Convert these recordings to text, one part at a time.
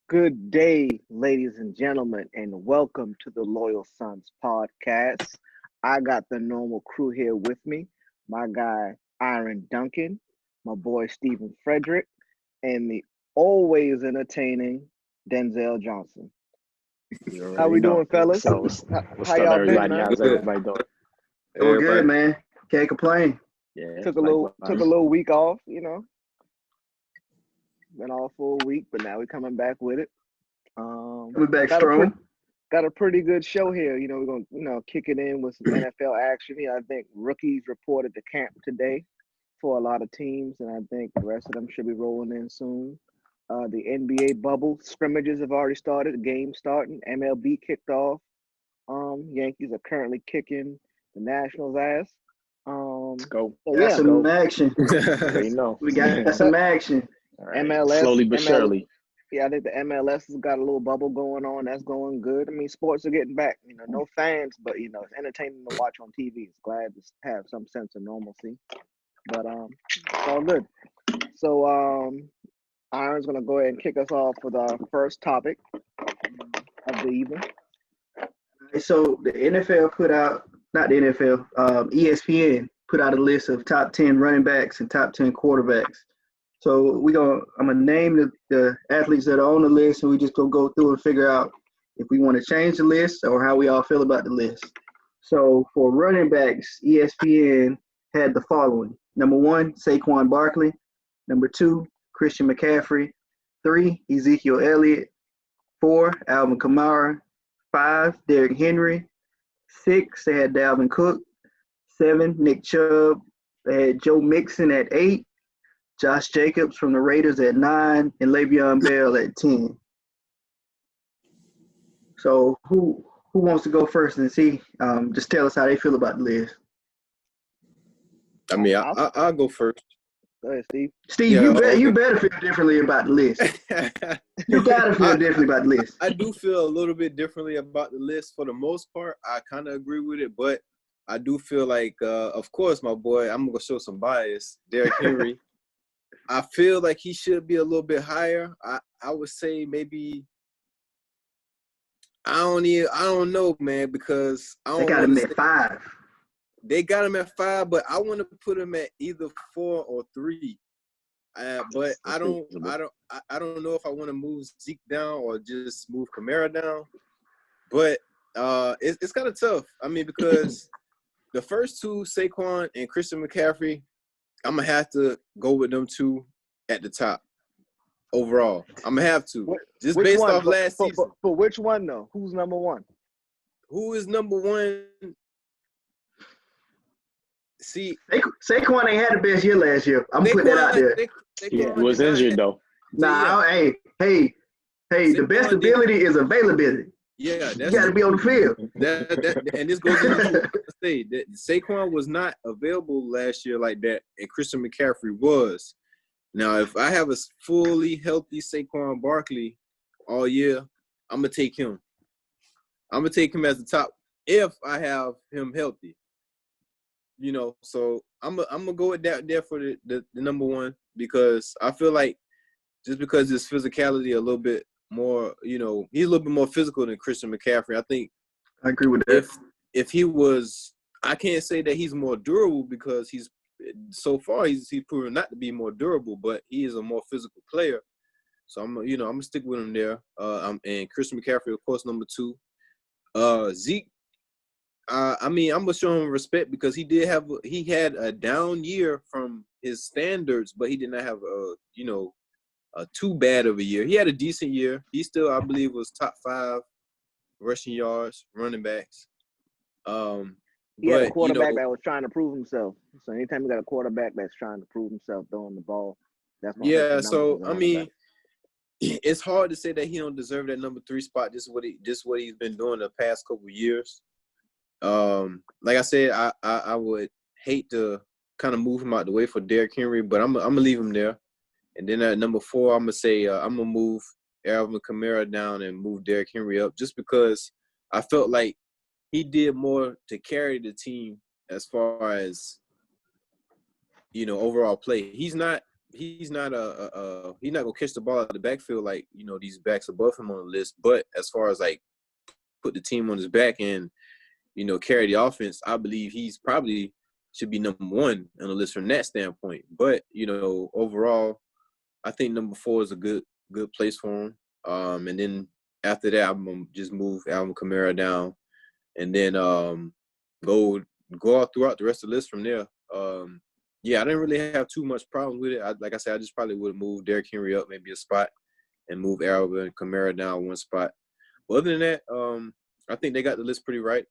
Good day, ladies and gentlemen, and welcome to the Loyal Sons podcast. I got the normal crew here with me. My guy, Aaron Duncan, my boy, Stephen Frederick, and the always entertaining Denzel Johnson. You How already we know. doing, fellas? So How what's up, y'all been, everybody? man? How's Good. everybody doing? Doing Everybody. good, man. Can't complain. Yeah, Took a little likewise. week off, Been off for a week, but now we're coming back with it. Coming back Got a strong. got a pretty good show here. We're gonna kick it in with some NFL action. I think rookies reported to camp today for a lot of teams, and I think the rest of them should be rolling in soon. The NBA bubble scrimmages have already started. The game starting. MLB kicked off. Yankees are currently kicking the Nationals' ass. Let's go. So Got yeah, some action. Already know. We got some action. All right. MLS Slowly but ML surely. Yeah, I think the MLS has got a little bubble going on. That's going good. I mean, sports are getting back. No fans, but it's entertaining to watch on TV. It's glad to have some sense of normalcy. But it's all good. So Aaron's gonna go ahead and kick us off with our first topic of the evening. So the NFL put out, not the NFL, ESPN put out a list of top 10 running backs and top 10 quarterbacks. So I'm gonna name the athletes that are on the list, and we just gonna go through and figure out if we want to change the list or how we all feel about the list. So for running backs, ESPN had the following: number 1, Saquon Barkley; number 2, Christian McCaffrey; 3, Ezekiel Elliott; 4, Alvin Kamara; 5, Derrick Henry; 6, they had Dalvin Cook; 7, Nick Chubb; they had Joe Mixon at 8. Josh Jacobs from the Raiders at 9, and Le'Veon Bell at 10. So who wants to go first and see? Just tell us how they feel about the list. I mean, I'll go first. Go ahead, Steve. Steve, Yeah, you better feel differently about the list. You gotta feel differently about the list. I do feel a little bit differently about the list for the most part. I kind of agree with it, but I do feel like, of course, my boy, I'm gonna show some bias. Derrick Henry. I feel like he should be a little bit higher. I would say maybe. I don't know, man, because I don't. They got him at 5. They got him at 5, but I want to put him at either 4 or 3. But I don't know if I want to move Zeke down or just move Kamara down. But it's kind of tough. I mean, because the first two, Saquon and Christian McCaffrey, I'm gonna have to go with them two at the top overall. I'm gonna have to just Which based one? off last season. But which one though? Who's number one? Who is number one? See, Saquon ain't had the best year last year. I'm putting that out there. He was injured though. Nah, hey, the best ability is availability. Yeah, you got to be on the field. And this goes into what I say that Saquon was not available last year like that, and Christian McCaffrey was. Now, if I have a fully healthy Saquon Barkley all year, I'm gonna take him. I'm gonna take him as the top if I have him healthy. So I'm gonna go with that there for the number one, because I feel like just because his physicality a little bit more, he's a little bit more physical than Christian McCaffrey. I think I agree with that. If he was, I can't say that he's more durable, because so far he's proven not to be more durable, but he is a more physical player. So I'm gonna stick with him there. And Christian McCaffrey, of course, number 2. Zeke. I'm gonna show him respect because he had a down year from his standards, but he did not have too bad of a year. He had a decent year. He still, I believe, was top 5 rushing yards, running backs. He had a quarterback that was trying to prove himself. So anytime you got a quarterback that's trying to prove himself throwing the ball, that's so I mean, it's hard to say that he don't deserve that number 3 spot. Just what he's been doing the past couple of years. Like I said, I would hate to kind of move him out the way for Derrick Henry, but I'm gonna leave him there. And then at number 4, I'm gonna say I'm gonna move Alvin Kamara down and move Derrick Henry up, just because I felt like he did more to carry the team as far as overall play. He's not he's not he's not gonna catch the ball out of the backfield like these backs above him on the list. But as far as like put the team on his back and carry the offense, I believe he's probably should be number one on the list from that standpoint. But overall, I think number 4 is a good place for him. And then after that, I'm gonna just move Alvin Kamara down, and then go out throughout the rest of the list from there. Yeah, I didn't really have too much problem with it. Like I said, I just probably would have moved Derrick Henry up maybe a spot and move Alvin Kamara down one spot. But other than that, I think they got the list pretty right.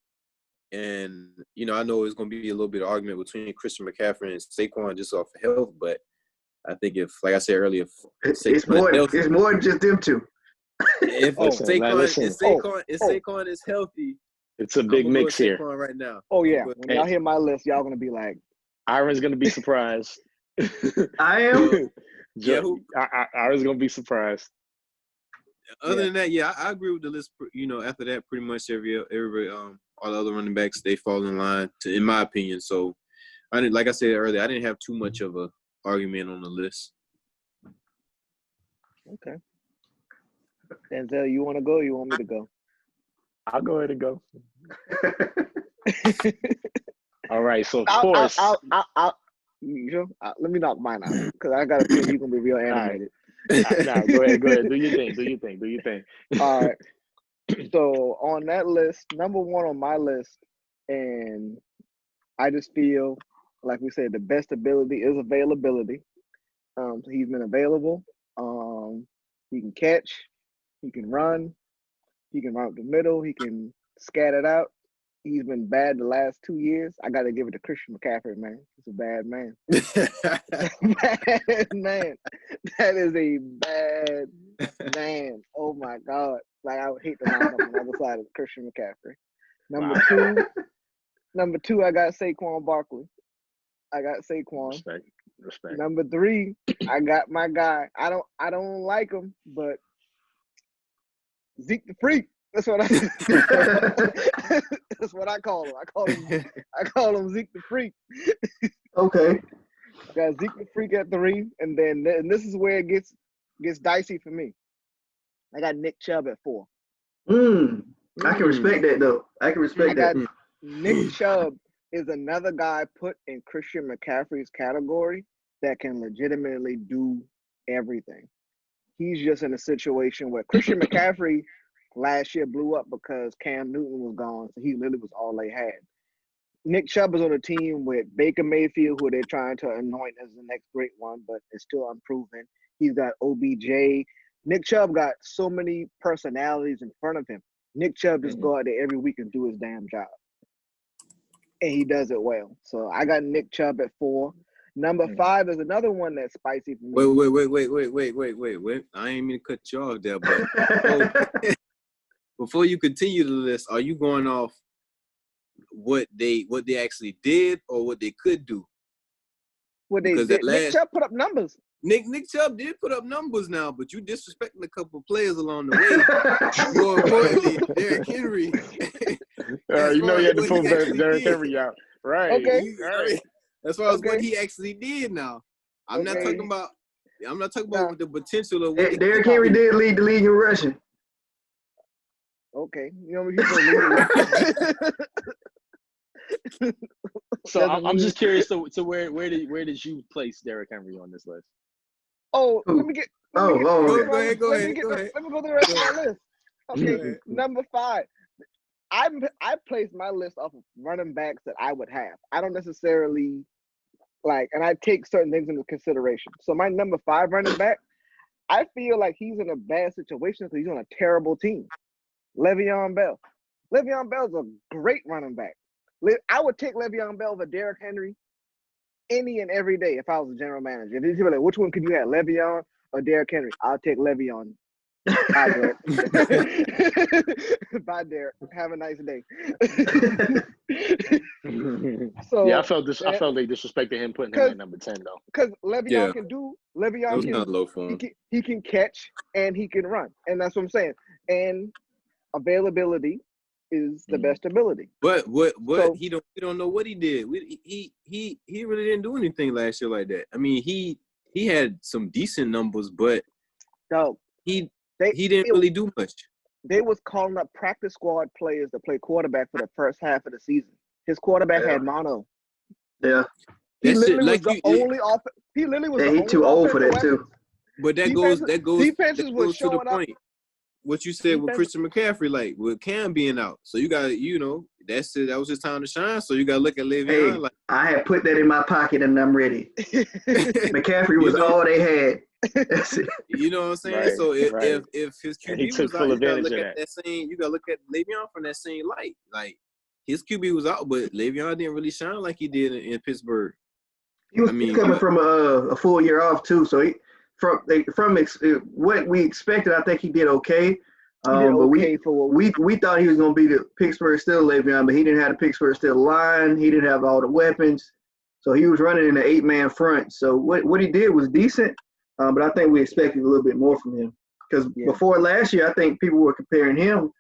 And, I know it's going to be a little bit of argument between Christian McCaffrey and Saquon just off of health, but I think if, like I said earlier, it's more than just them two. If Saquon is healthy, it's a big mix here right now. Oh yeah, when y'all hear my list, y'all gonna be like, Iron's gonna be surprised. I am. Iron's gonna be surprised. Other than that, yeah, I agree with the list. After that, pretty much everybody, all the other running backs, they fall in line, in my opinion. So, like I said earlier, I didn't have too much of a argument on the list. Okay. Denzel, you want to go or you want me to go? I'll go ahead and go. All right, so of course. You sure? Let me knock mine out because I got a feeling you're going to be real animated. Nah, go ahead. Do your thing. All right. So on that list, number 1 on my list, and I just feel, like we said, the best ability is availability. So he's been available. He can catch. He can run. He can run up the middle. He can scatter it out. He's been bad the last 2 years. I got to give it to Christian McCaffrey, man. He's a bad man. Bad man. That is a bad man. Oh, my God. Like, I would hate to line up on the other side of Christian McCaffrey. Number two, I got Saquon Barkley. I got Saquon. Respect. Number 3, I got my guy. I don't like him, but Zeke the Freak. That's what that's what I call him. I call him Zeke the Freak. Okay. Got Zeke the Freak at 3, and this is where it gets dicey for me. I got Nick Chubb at 4. I can respect that though. I can respect that. Nick Chubb is another guy put in Christian McCaffrey's category that can legitimately do everything. He's just in a situation where Christian McCaffrey last year blew up because Cam Newton was gone, so he literally was all they had. Nick Chubb is on a team with Baker Mayfield, who they're trying to anoint as the next great one, but it's still unproven. He's got OBJ. Nick Chubb got so many personalities in front of him. Nick Chubb just go out there every week and do his damn job. And he does it well. So I got Nick Chubb at 4. Number 5 is another one that's spicy for me. Wait. I ain't mean to cut you off there, but before you continue the list, are you going off what they actually did or what they could do? What they did. Nick Chubb put up numbers. Nick Chubb did put up numbers now, but you disrespecting a couple of players along the way. More importantly, Derrick Henry. You had to pull Derrick Henry out. Right. Okay. Right. As far as what he actually did now. I'm not talking about the potential of what Derrick Henry did lead the league in rushing. Okay. So I'm just curious to where did you place Derrick Henry on this list? Oh, let me get. Go ahead. Let me go to the rest of my list. Okay, number 5. I placed my list off of running backs that I would have. I don't necessarily and I take certain things into consideration. So my number 5 running back, I feel like he's in a bad situation because he's on a terrible team. Le'Veon Bell. Le'Veon Bell's a great running back. I would take Le'Veon Bell over Derrick Henry any and every day if I was a general manager. If you were like, which one could you have, Le'Veon or Derrick Henry? I'll take Le'Veon. Bye, Derek. Bye, Derek. Have a nice day. So yeah, I felt they disrespected him putting him at number 10 though. Because Le'Veon can do. Le'Veon can. Not low for him. He can catch and he can run, and that's what I'm saying. And availability is the best ability. But we don't know what he did. He really didn't do anything last year like that. I mean, he he had some decent numbers, but Dog, he they didn't really do much. they was calling up practice squad players to play quarterback for the first half of the season. His quarterback Yeah. had mono. Yeah. He That shit, literally was like the you, only off. He literally was Yeah, the he only too old for offensive that too. weapons. but that Defenses was goes to the showing up. point. What you said with Defense- Christian McCaffrey, like with Cam being out, so you got that's it. That was his time to shine. So you got to look at Le'Veon. Hey, Like I had put that in my pocket and I'm ready. McCaffrey was You know? all they had. That's it. you know what I'm saying. Right, So if right. his And he QB took was out, full you got to advantage look of at that same. You got to look at Le'Veon from that same light. Like his QB was out, but Le'Veon didn't really shine like he did in Pittsburgh. He was I mean, coming from a full year off too, so what we expected, I think he did okay. He did But okay for what we thought he was going to be the Pittsburgh Steelers Le'Veon, but he didn't have the Pittsburgh Steelers line. He didn't have all the weapons, so he was running in an 8-man front. So what he did was decent, but I think we expected a little bit more from him because before last year, I think people were comparing him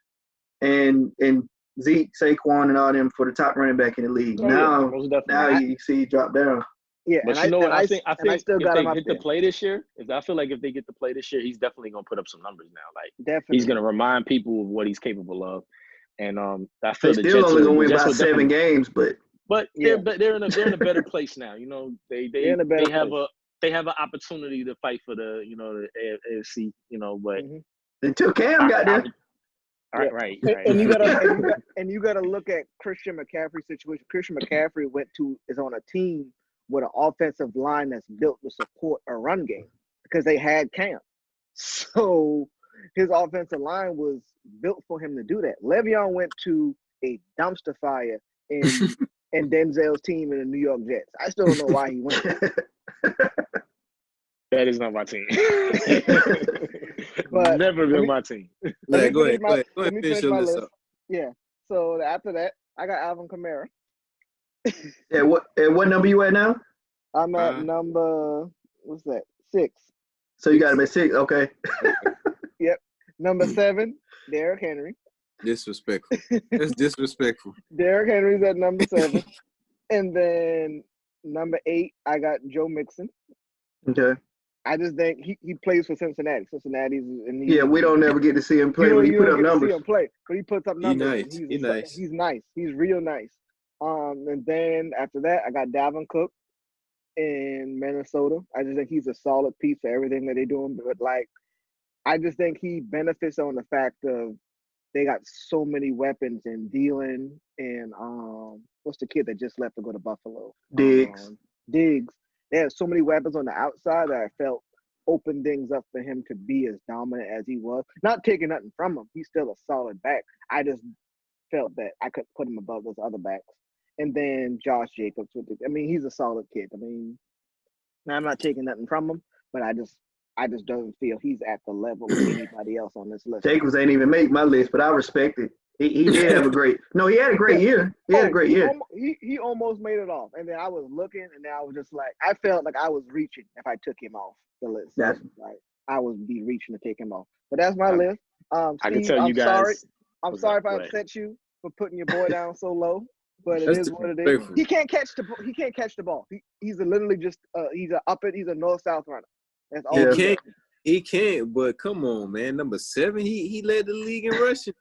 and Zeke, Saquon, and all them for the top running back in the league. Oh, most definitely. Now you see he drop down. Yeah, But and you know what? I think still if got they him up get there. to play this year, I feel like if they get to play this year, he's definitely gonna put up some numbers now. Like Definitely, he's gonna remind people of what he's capable of. And I They feel the still Jets only gonna win Jets by will 7 definitely- games, but they're in a better place now. You know, they in a better have place. they have an opportunity to fight for the the AFC. But until Cam got there. right. And you gotta look at Christian McCaffrey's situation. Christian McCaffrey is on a team with an offensive line that's built to support a run game because they had Cam. So his offensive line was built for him to do that. Le'Veon went to a dumpster fire in Denzel's team in the New York Jets. I still don't know why he went. That is not my team. But never been my team. Yeah, go ahead. Let me Finish finish my your list list. up. Yeah. So after that, I got Alvin Kamara. What number you at now? I'm at number, what's that? 6. So you got him at 6. Okay. Yep. Number 7, Derrick Henry. Disrespectful. That's disrespectful. Derrick Henry's at number 7. And then number 8, I got Joe Mixon. Okay. I just think he plays for Cincinnati. Cincinnati's and Yeah, we don't never get to see him play, but he put up numbers. See him play, but he puts up numbers. He's nice. He's nice. He's real nice. And then after that, I got Dalvin Cook in Minnesota. I just think he's a solid piece for everything that they're doing. But like, I just think he benefits on the fact of they got so many weapons in Thielen and what's the kid that just left to go to Buffalo? Diggs. Diggs. They have so many weapons on the outside that I felt opened things up for him to be as dominant as he was. Not taking nothing from him. He's still a solid back. I just felt that I could put him above those other backs. And then Josh Jacobs. He's a solid kid. I'm not taking nothing from him, but I just don't feel he's at the level of anybody else on this list. Jacobs ain't even make my list, but I respect it. He did have a great. No, he had a great year. He had a great year. He almost made it off, and then I was looking, and then I was just like, I felt like I was reaching if I took him off the list. That's like I would be reaching to take him off. But that's my list. Steve, I can tell you guys. Sorry. I'm sorry if I upset you for putting your boy down so low, but it is what it is. He can't catch the ball. He's literally just he's a north-south runner. That's all. He can't. But come on, man. Number 7, he led the league in rushing.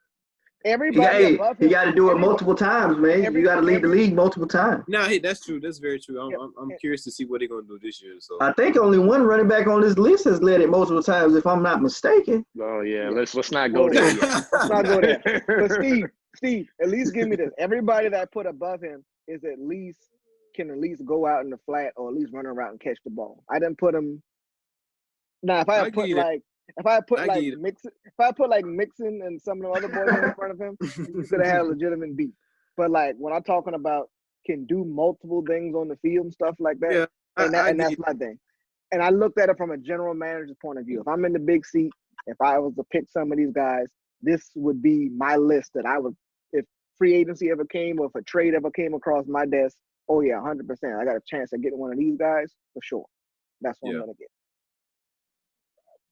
Everybody above him. You got to do it multiple times, man. You got to lead the league multiple times. No, that's true. That's very true. I'm curious to see what they're gonna do this year. So I think only one running back on this list has led it multiple times, if I'm not mistaken. Oh yeah, let's not go there. Let's not go there. But Steve, at least give me this. Everybody that I put above him can at least go out in the flat or at least run around and catch the ball. I didn't put him. Now, if I put Mixon and some of the other boys in front of him, you could have had a legitimate beat. But like when I'm talking about can do multiple things on the field and stuff like that, and that's my thing. And I looked at it from a general manager's point of view. If I'm in the big seat, if I was to pick some of these guys, this would be my list that I would, if free agency ever came or if a trade ever came across my desk, oh yeah, 100%. I got a chance of getting one of these guys for sure. That's what I'm gonna get.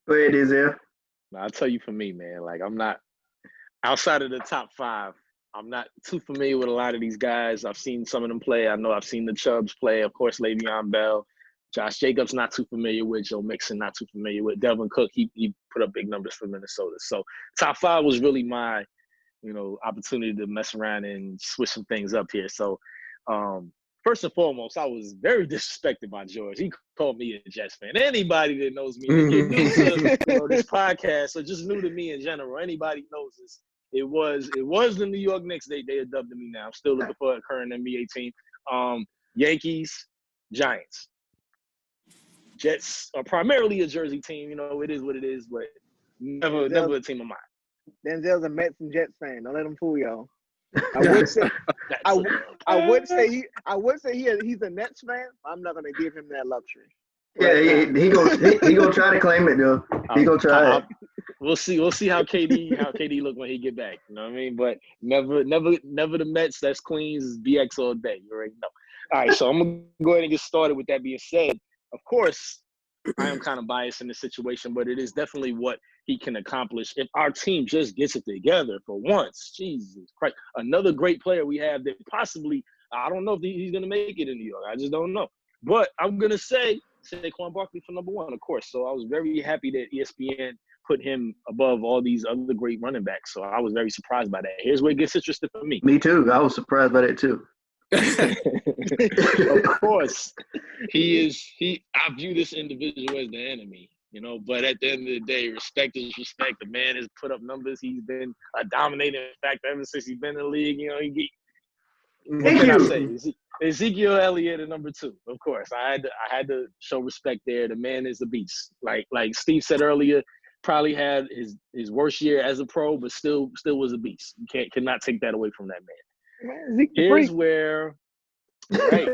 Go ahead, Denzel. I'll tell you for me, man, like I'm not outside of the top 5. I'm not too familiar with a lot of these guys. I've seen some of them play. I know I've seen the Chubbs play. Of course, Le'Veon Bell, Josh Jacobs, not too familiar with. Joe Mixon, not too familiar with. Delvin Cook, he put up big numbers for Minnesota. So top 5 was really my, opportunity to mess around and switch some things up here. So first and foremost, I was very disrespected by George. He called me a Jets fan. Anybody that knows me, if you're new to this podcast or just new to me in general, anybody knows this. It was the New York Knicks. They adopted me now. I'm still looking for a current NBA team. Yankees, Giants. Jets are primarily a Jersey team. It is what it is, but never a team of mine. Denzel's a Mets and Jets fan. Don't let him fool y'all. I would say he's a Nets fan. I'm not gonna give him that luxury. Yeah, he gonna try to claim it though. He gonna try it. We'll see how KD look when he get back. You know what I mean? But never the Mets. That's Queens BX all day. You already know. All right, so I'm gonna go ahead and get started. With that being said, of course, I am kind of biased in this situation, but it is definitely what he can accomplish if our team just gets it together for once. Jesus Christ. Another great player we have that possibly, I don't know if he's going to make it in New York. I just don't know. But I'm going to say Saquon Barkley for number 1, of course. So I was very happy that ESPN put him above all these other great running backs. So I was very surprised by that. Here's where it gets interesting for me. Me too. I was surprised by that too. Of course, I view this individual as the enemy, but at the end of the day, respect is respect. The man has put up numbers. He's been a dominating factor ever since he's been in the league. What can I say? Ezekiel Elliott at number 2, of course. I had to show respect there. The man is a beast. Like Steve said earlier, probably had his worst year as a pro, but still was a beast. You cannot take that away from that man. Here's where, right?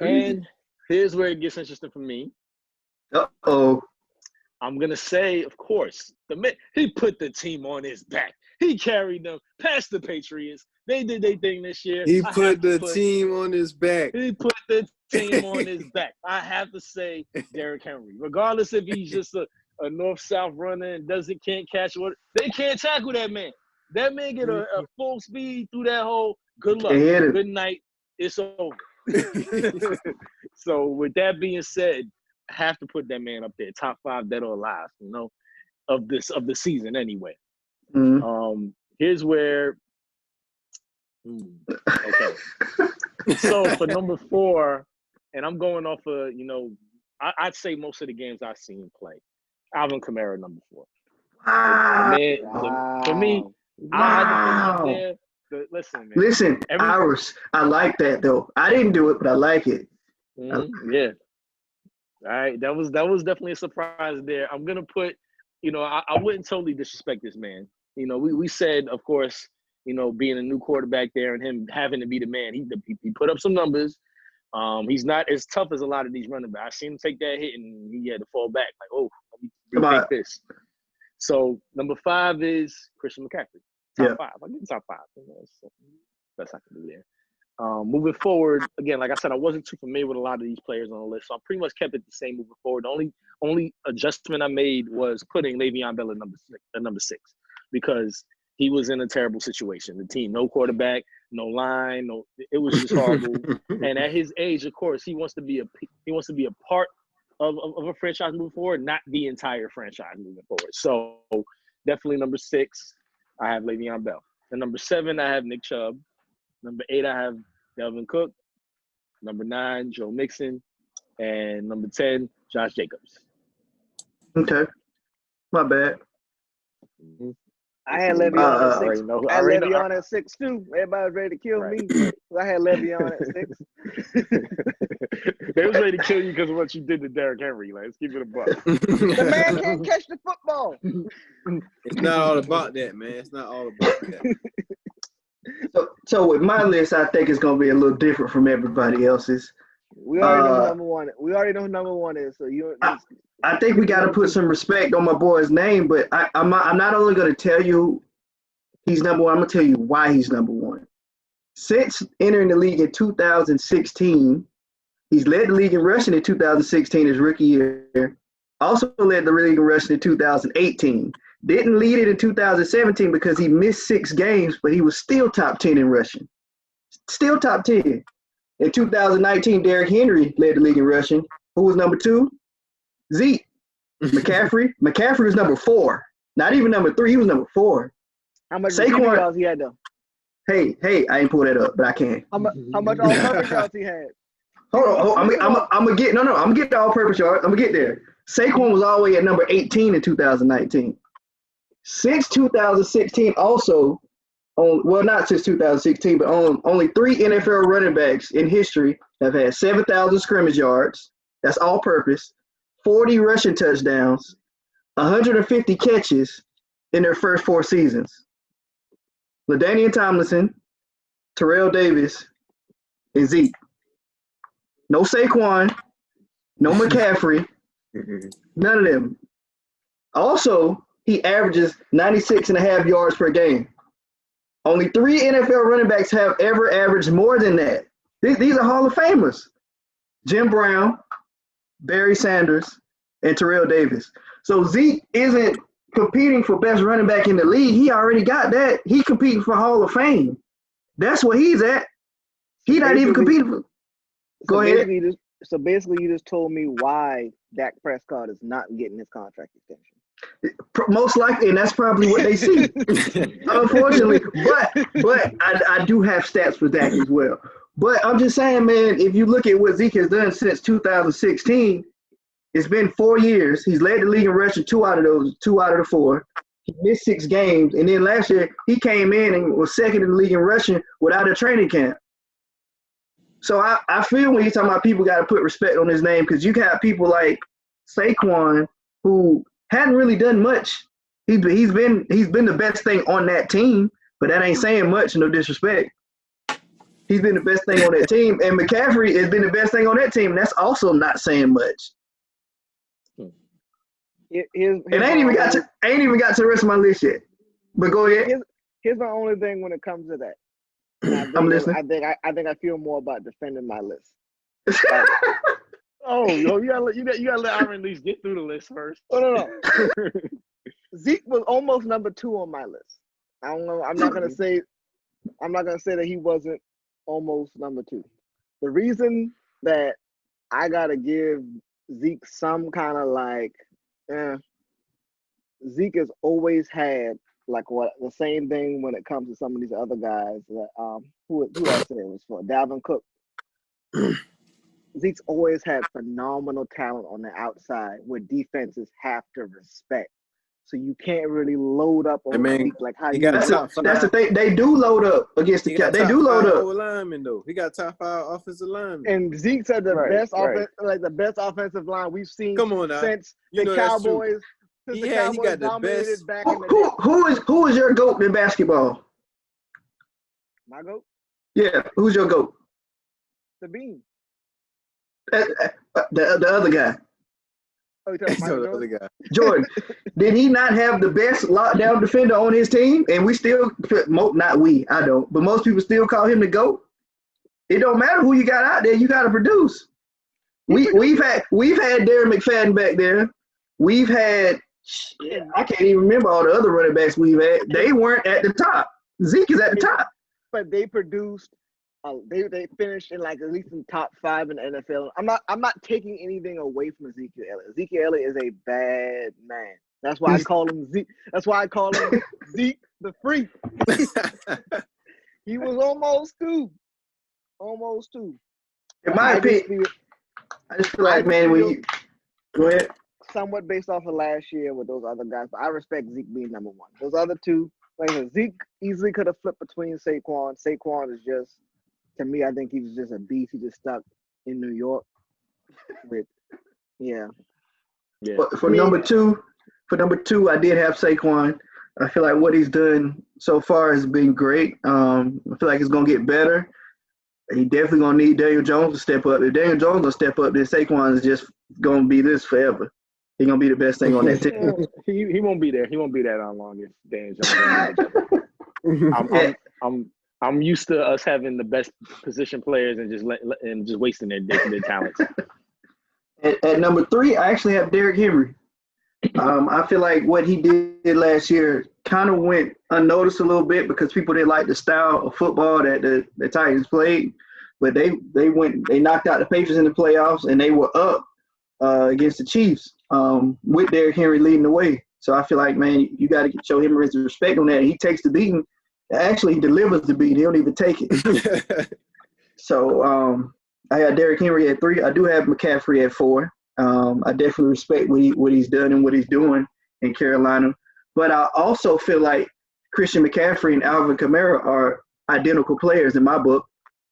And here's where it gets interesting for me. Uh-oh. I'm gonna say, of course, he put the team on his back. He carried them past the Patriots. They did their thing this year. He put the team on his back. He put the team on his back. I have to say, Derrick Henry, regardless if he's just a north-south runner and can't catch what they can't tackle that man. That man get a full speed through that hole. Good luck. Good night. It's over. So with that being said, I have to put that man up there, top 5 dead or alive, of the season anyway. Mm-hmm. Here's where. Okay. So for number 4, and I'm going off of I'd say most of the games I've seen play. Alvin Kamara, number 4. Wow. For me. Wow. Listen, Iris, I like that though. I didn't do it, but I like it. Yeah. All right. That was definitely a surprise there. I'm gonna put, I wouldn't totally disrespect this man. We said, of course, being a new quarterback there and him having to be the man. He put up some numbers. He's not as tough as a lot of these running backs. I seen him take that hit and he had to fall back. Like, let me rethink this. So number 5 is Christian McCaffrey. Top 5. I get top 5. That's I can do there. Moving forward, again, like I said, I wasn't too familiar with a lot of these players on the list, so I pretty much kept it the same moving forward. The only adjustment I made was putting Le'Veon Bell at number 6 because he was in a terrible situation. The team, no quarterback, no line, it was just horrible. And at his age, of course, he wants to be a part of a franchise moving forward, not the entire franchise moving forward. So definitely number 6. I have Le'Veon Bell. And number 7, I have Nick Chubb. Number 8, I have Delvin Cook. Number 9, Joe Mixon. And number 10, Josh Jacobs. Okay. My bad. I had Le'Veon at 6. I had Le'Veon at 6 too. Everybody was ready to kill me. I had Le'Veon at 6. They was ready to kill you because of what you did to Derrick Henry. Let's keep it a buck. The man can't catch the football. It's not all about that, man. It's not all about that. So with my list, I think it's gonna be a little different from everybody else's. We already know who number 1 is. We already know who number 1 is. So I think we got to put some respect on my boy's name, but I'm not only going to tell you he's number 1, I'm going to tell you why he's number 1. Since entering the league in 2016, he's led the league in rushing in 2016 his rookie year. Also led the league in rushing in 2018. Didn't lead it in 2017 because he missed 6 games, but he was still top 10 in rushing. Still top 10. In 2019, Derrick Henry led the league in rushing. Who was number 2? Zeke. McCaffrey. McCaffrey was number 4. Not even number 3. He was number 4. How much receiving yards he had though? Hey, I ain't pull that up, but I can. How much all-purpose yards he had? Hold on. I'm gonna get the all-purpose yards. I'm gonna get there. Saquon was all the way at number 18 in 2019. Since 2016, also not since 2016, but only 3 NFL running backs in history have had 7,000 scrimmage yards. That's all-purpose. 40 rushing touchdowns, 150 catches in their first 4 seasons. LaDainian Tomlinson, Terrell Davis, and Zeke. No Saquon, no McCaffrey, none of them. Also, he averages 96.5 yards per game. Only 3 NFL running backs have ever averaged more than that. These are Hall of Famers. Jim Brown, Barry Sanders, and Terrell Davis. So Zeke isn't competing for best running back in the league. He already got that. He's competing for Hall of Fame. That's where he's at. He's not even competing for. Go ahead. So basically, you just told me why Dak Prescott is not getting his contract extension. Most likely, and that's probably what they see. Unfortunately, but I do have stats for Dak as well. But I'm just saying, man, if you look at what Zeke has done since 2016, it's been 4 years. He's led the league in rushing 2 out of the 4. He missed 6 games, and then last year he came in and was second in the league in rushing without a training camp. So I feel when you're talking about people got to put respect on his name, because you got people like Saquon who hadn't really done much. He's been the best thing on that team, but that ain't saying much. No disrespect. He's been the best thing on that team, and McCaffrey has been the best thing on that team. And that's also not saying much. And I ain't even got to the rest of my list yet. But go ahead. Here's my only thing when it comes to that. I'm listening. I think I feel more about defending my list. You gotta let Aaron at least get through the list first. No. Zeke was almost number 2 on my list. I don't know. I'm not gonna say that he wasn't almost number 2. The reason that I gotta give Zeke some kind of Zeke has always had the same thing when it comes to some of these other guys. Who I said it was for? Dalvin Cook. Zeke's always had phenomenal talent on the outside where defenses have to respect. So you can't really load up on Zeke like how you. That's the thing. They do load up against the cat. They do load up. Linemen, though. He got top 5 offensive linemen. And Zeke's had the best offensive line we've seen since the Cowboys. He got the best. Back in the who is your GOAT in basketball? My GOAT? Yeah, who's your GOAT? The Bean. The other guy. Oh, you're talking about the other guy. Jordan. Did he not have the best lockdown defender on his team? And we still, not we, I don't, but most people still call him the GOAT. It don't matter who you got out there, you got to produce. We've had Darren McFadden back there. We've had, I can't even remember all the other running backs we've had. They weren't at the top. Zeke is at the top. But they produced. They finished in at least in top 5 in the NFL. I'm not taking anything away from Ezekiel Elliott. Ezekiel Elliott is a bad man. That's why I call him Zeke. That's why I call him Zeke the Freak. He was almost 2. Almost 2. In my opinion, I just feel like, man, when you go ahead. Somewhat based off of last year with those other guys, but I respect Zeke being number 1. Those other 2, like I said, Zeke easily could have flipped between Saquon. Saquon is just, to me, I think he was just a beast. He just stuck in New York. But for number two, I did have Saquon. I feel like what he's done so far has been great. I feel like it's gonna get better. He definitely gonna need Daniel Jones to step up. If Daniel Jones will step up, then Saquon is just gonna be this forever. He's gonna be the best thing on that team. He won't be there. He won't be that long if Daniel Jones. I'm used to us having the best position players and just wasting their talents. At number 3, I actually have Derrick Henry. I feel like what he did last year kind of went unnoticed a little bit because people didn't like the style of football that the Titans played. but they knocked out the Patriots in the playoffs, and they were up against the Chiefs with Derrick Henry leading the way. So I feel like, man, you got to show him respect on that. He takes the beating. Actually, he delivers the beating. He don't even take it. So I had Derrick Henry at 3. I do have McCaffrey at 4. I definitely respect what he's done and what he's doing in Carolina. But I also feel like Christian McCaffrey and Alvin Kamara are identical players in my book.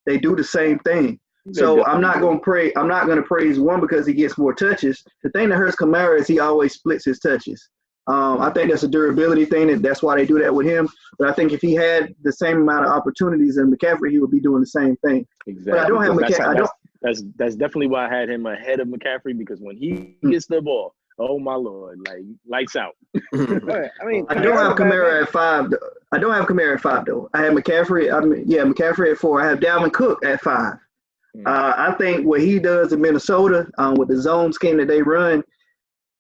They do the same thing. So I'm not going to praise one because he gets more touches. The thing that hurts Kamara is he always splits his touches. I think that's a durability thing. That's why they do that with him. But I think if he had the same amount of opportunities as McCaffrey, he would be doing the same thing. Exactly. But I don't have McCaffrey. That's definitely why I had him ahead of McCaffrey, because when he gets the ball, oh my Lord, like lights out. I mean, I don't have Kamara at 5. I don't have Kamara at 5 though. I have McCaffrey. McCaffrey at 4. I have Dalvin Cook at 5. I think what he does in Minnesota with the zone scheme that they run,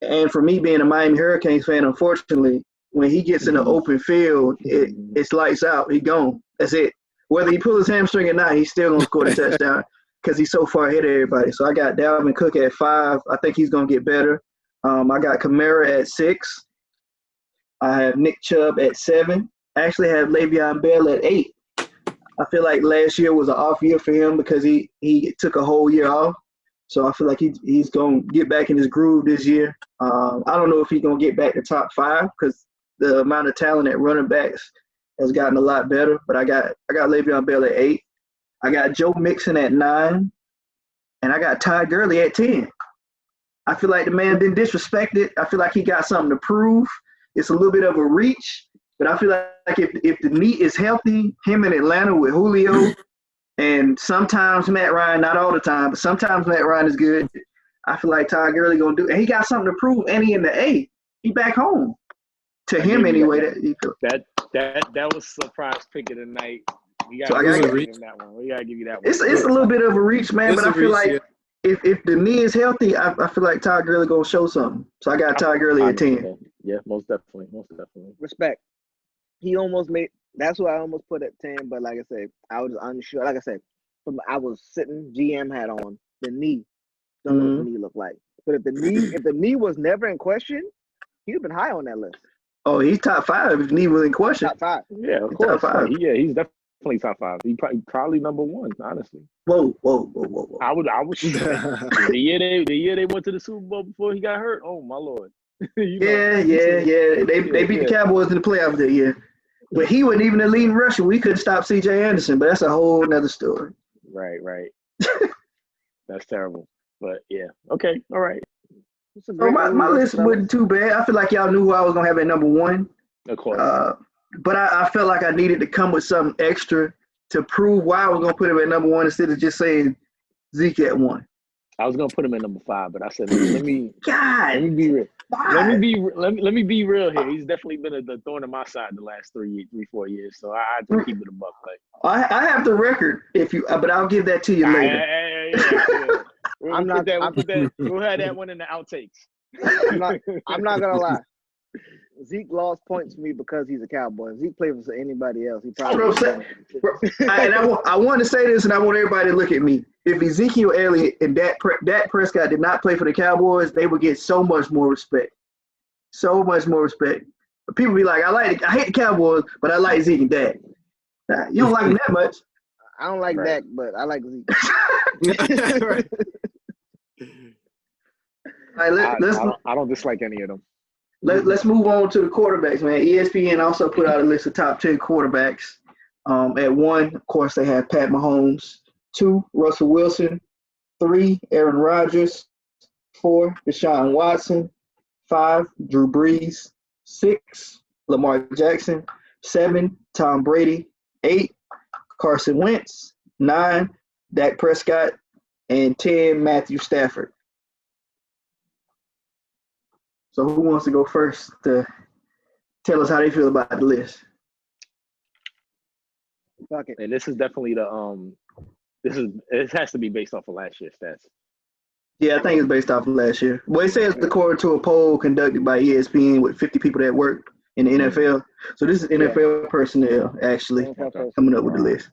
and for me being a Miami Hurricanes fan, unfortunately, when he gets in the open field, it's lights out. He gone. That's it. Whether he pulls his hamstring or not, he's still gonna score the touchdown because he's so far ahead of everybody. So I got Dalvin Cook at 5. I think he's gonna get better. I got Kamara at 6. I have Nick Chubb at 7. I actually have Le'Veon Bell at 8. I feel like last year was an off year for him because he took a whole year off. So I feel like he's going to get back in his groove this year. I don't know if he's going to get back to top 5 because the amount of talent at running backs has gotten a lot better. But I got Le'Veon Bell at 8. I got Joe Mixon at 9. And I got Todd Gurley at 10. I feel like the man been disrespected. I feel like he got something to prove. It's a little bit of a reach. But I feel like if the knee is healthy, him in Atlanta with Julio, and sometimes Matt Ryan, not all the time, but sometimes Matt Ryan is good. I feel like Todd Gurley gonna do, and he got something to prove. And he in the A, he back home. To him anyway. That was surprise pick of the night. We gotta give him that one. We gotta give you that one. It's a little bit of a reach, man. But I feel like if the knee is healthy, I feel like Todd Gurley gonna show something. So I got Todd Gurley at 10. Yeah, most definitely. Respect. He almost made. That's why I almost put at 10. But like I said, I was unsure. Like I said, I was sitting. GM hat on the knee. Don't know what the knee looked like. But if the knee was never in question, he'd have been high on that list. Oh, he's top 5 if knee was in question. Top 5. Yeah, of course. Top 5. Yeah, he's definitely top 5. He probably number 1, honestly. Whoa. I would. the year they went to the Super Bowl before he got hurt. Oh my Lord. Yeah. They beat the Cowboys in the playoffs that year. But he wasn't even the leading rusher. We couldn't stop C.J. Anderson, but that's a whole nother story. Right. That's terrible. But yeah. Okay. All right. So my list wasn't too bad. I feel like y'all knew who I was gonna have at number 1. Of course. But I felt like I needed to come with something extra to prove why I was gonna put him at number 1 instead of just saying Zeke at 1. I was gonna put him at number 5, but I said let me be real. Why? Let me be real here. He's definitely been a thorn in my side the last 4 years. So I have to keep it a buck. Like I have the record but I'll give that to you later. Yeah. We'll have that one in the outtakes. I'm not gonna lie. Zeke lost points for me because he's a Cowboy. Zeke played for anybody else. He probably. I want to say this, and I want everybody to look at me. If Ezekiel Elliott and Dak Prescott did not play for the Cowboys, they would get so much more respect. So much more respect. But people be like, I hate the Cowboys, but I like Zeke and Dak. You don't like them that much. I don't like Dak, but I like Zeke. Right. All right, I don't dislike any of them. Let's move on to the quarterbacks, man. ESPN also put out a list of top 10 quarterbacks. At 1, of course, they have Pat Mahomes. 2, Russell Wilson. 3, Aaron Rodgers. 4, Deshaun Watson. 5, Drew Brees. 6, Lamar Jackson. 7, Tom Brady. 8, Carson Wentz. 9, Dak Prescott. And 10, Matthew Stafford. So who wants to go first to tell us how they feel about the list? Fuck it. And this is definitely it has to be based off of last year's stats. Yeah, I think it's based off of last year. Well, it says according to a poll conducted by ESPN with 50 people that work in the NFL. So this is NFL personnel actually coming up with the list.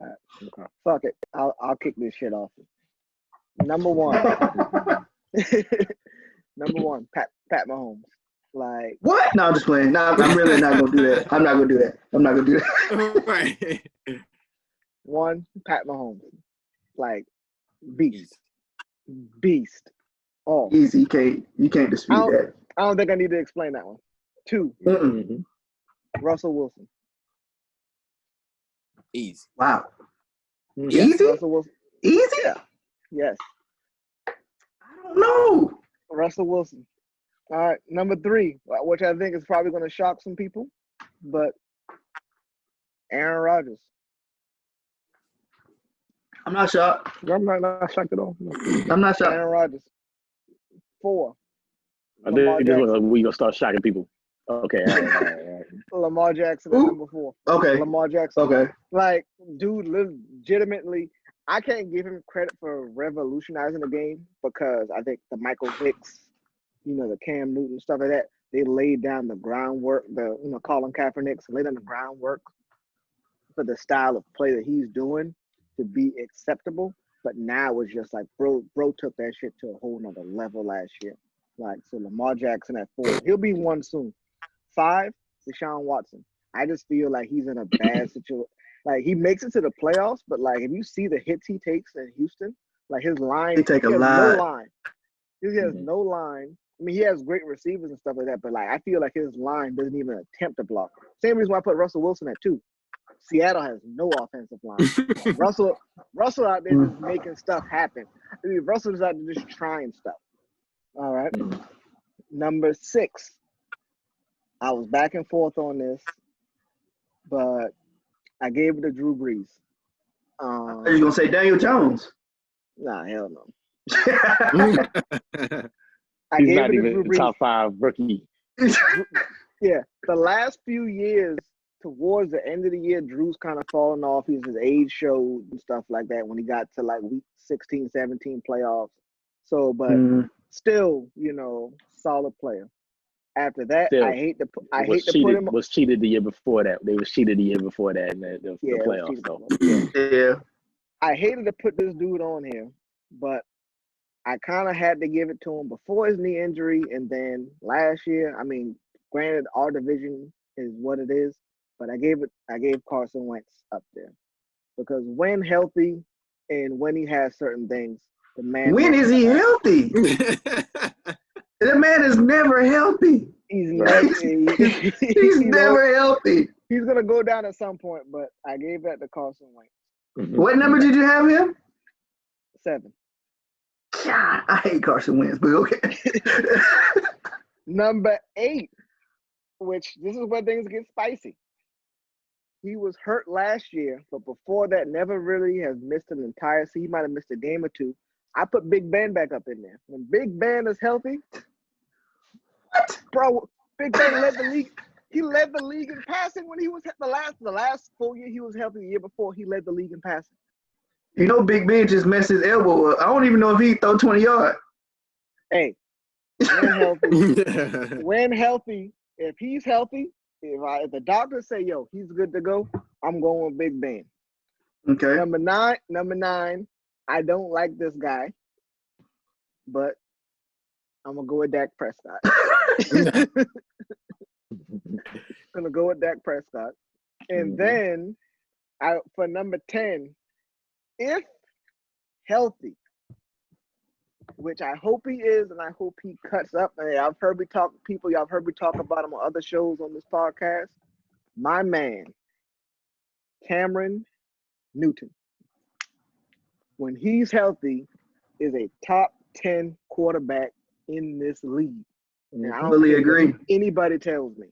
Okay. Fuck it. I'll kick this shit off. Number one. Number one, Pat Mahomes. Like What? No, I'm just playing. No, I'm really not gonna do that. I'm not gonna do that. I'm not gonna do that. Right. one, Pat Mahomes. Like beast. Oh, Easy. You can't dispute that. I don't think I need to explain that one. 2, Mm-mm. Russell Wilson. Easy. Wow. Yes, Easy? Russell Wilson. Easy? Yeah. Yes, I don't know. Russell Wilson. All right, number 3, which I think is probably going to shock some people, but Aaron Rodgers. I'm not shocked. I'm not shocked at all. I'm not shocked. Aaron Rodgers. 4, I Lamar think this Jackson. one we gonna start shocking people. Okay, all right. Lamar Jackson at Who? number 4. Okay. Lamar Jackson. Okay. Like, dude, legitimately, I can't give him credit for revolutionizing the game because I think the Michael Vicks, the Cam Newton, stuff like that, they laid down the groundwork, Colin Kaepernick laid down the groundwork for the style of play that he's doing to be acceptable. But now it's just like, bro took that shit to a whole nother level last year. Like, so Lamar Jackson at 4. He'll be 1 soon. 5, Deshaun Watson. I just feel like he's in a bad situation. Like, he makes it to the playoffs, but, like, if you see the hits he takes in Houston, like, his line, He take a has lot. no line. He has no line. I mean, he has great receivers and stuff like that, but, like, I feel like his line doesn't even attempt to block. Same reason why I put Russell Wilson at 2. Seattle has no offensive line. Russell out there just making stuff happen. I mean, Russell's out there just trying stuff. All right. Number 6. I was back and forth on this, but I gave it to Drew Brees. Are you gonna say Daniel Jones? Nah, hell no. I He's gave not it to even Drew Brees. top 5 rookie. Yeah, the last few years, towards the end of the year, Drew's kind of falling off. His age showed and stuff like that when he got to like week 16, 17 playoffs. So, but still, solid player. After that, Still, I hate to put him. Was cheated the year before that. They was cheated the year before that in the playoffs. So. Yeah. I hated to put this dude on here, but I kind of had to give it to him before his knee injury, and then last year. I mean, granted, our division is what it is, but I gave Carson Wentz up there because when healthy and when he has certain things, the man. When is he healthy? That man is never healthy. He's never healthy. He's gonna go down at some point, but I gave that to Carson Wentz. What number did you have him? 7. God, I hate Carson Wentz, but okay. Number 8, which this is where things get spicy. He was hurt last year, but before that, never really has missed an entire season. He might have missed a game or 2. I put Big Ben back up in there. When Big Ben is healthy, What? Bro, Big Ben led the league. He led the league in passing when he was the last full year he was healthy. The year before, he led the league in passing. Big Ben just messed his elbow up. I don't even know if he throw 20 yards. Hey, when healthy, if he's healthy, if the doctors say, yo, he's good to go, I'm going with Big Ben. Okay. Number nine, I don't like this guy, but I'm going to go with Dak Prescott. Gonna go with Dak Prescott. And then for number 10, if healthy, which I hope he is, and I hope he cuts up. And y'all have heard me talk about him on other shows on this podcast. My man, Cameron Newton, when he's healthy, is a top 10 quarterback in this league. And I don't fully care agree. what anybody tells me.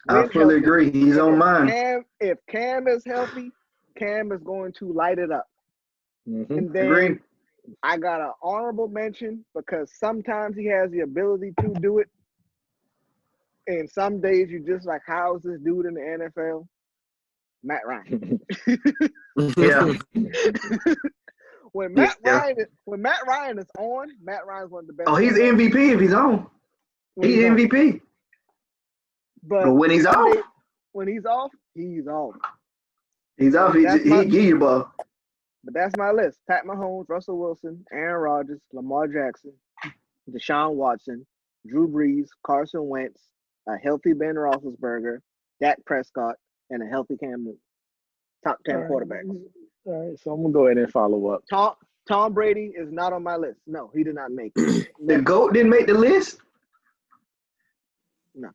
I fully agree. He's on mine. If Cam is healthy, Cam is going to light it up. And then Agree. I got an honorable mention because sometimes he has the ability to do it. And some days you just like, how is this dude in the NFL? Matt Ryan. Yeah. When Matt Ryan is on, Matt Ryan's one of the best. Oh, he's MVP if he's on. He's MVP. But when he's off, he's off. He's off. He give you the ball. But that's my list: Pat Mahomes, Russell Wilson, Aaron Rodgers, Lamar Jackson, Deshaun Watson, Drew Brees, Carson Wentz, a healthy Ben Roethlisberger, Dak Prescott, and a healthy Cam Newton. Top 10 quarterbacks. All right, so I'm gonna go ahead and follow up. Tom Brady is not on my list. No, he did not make it. The GOAT didn't make the list. No.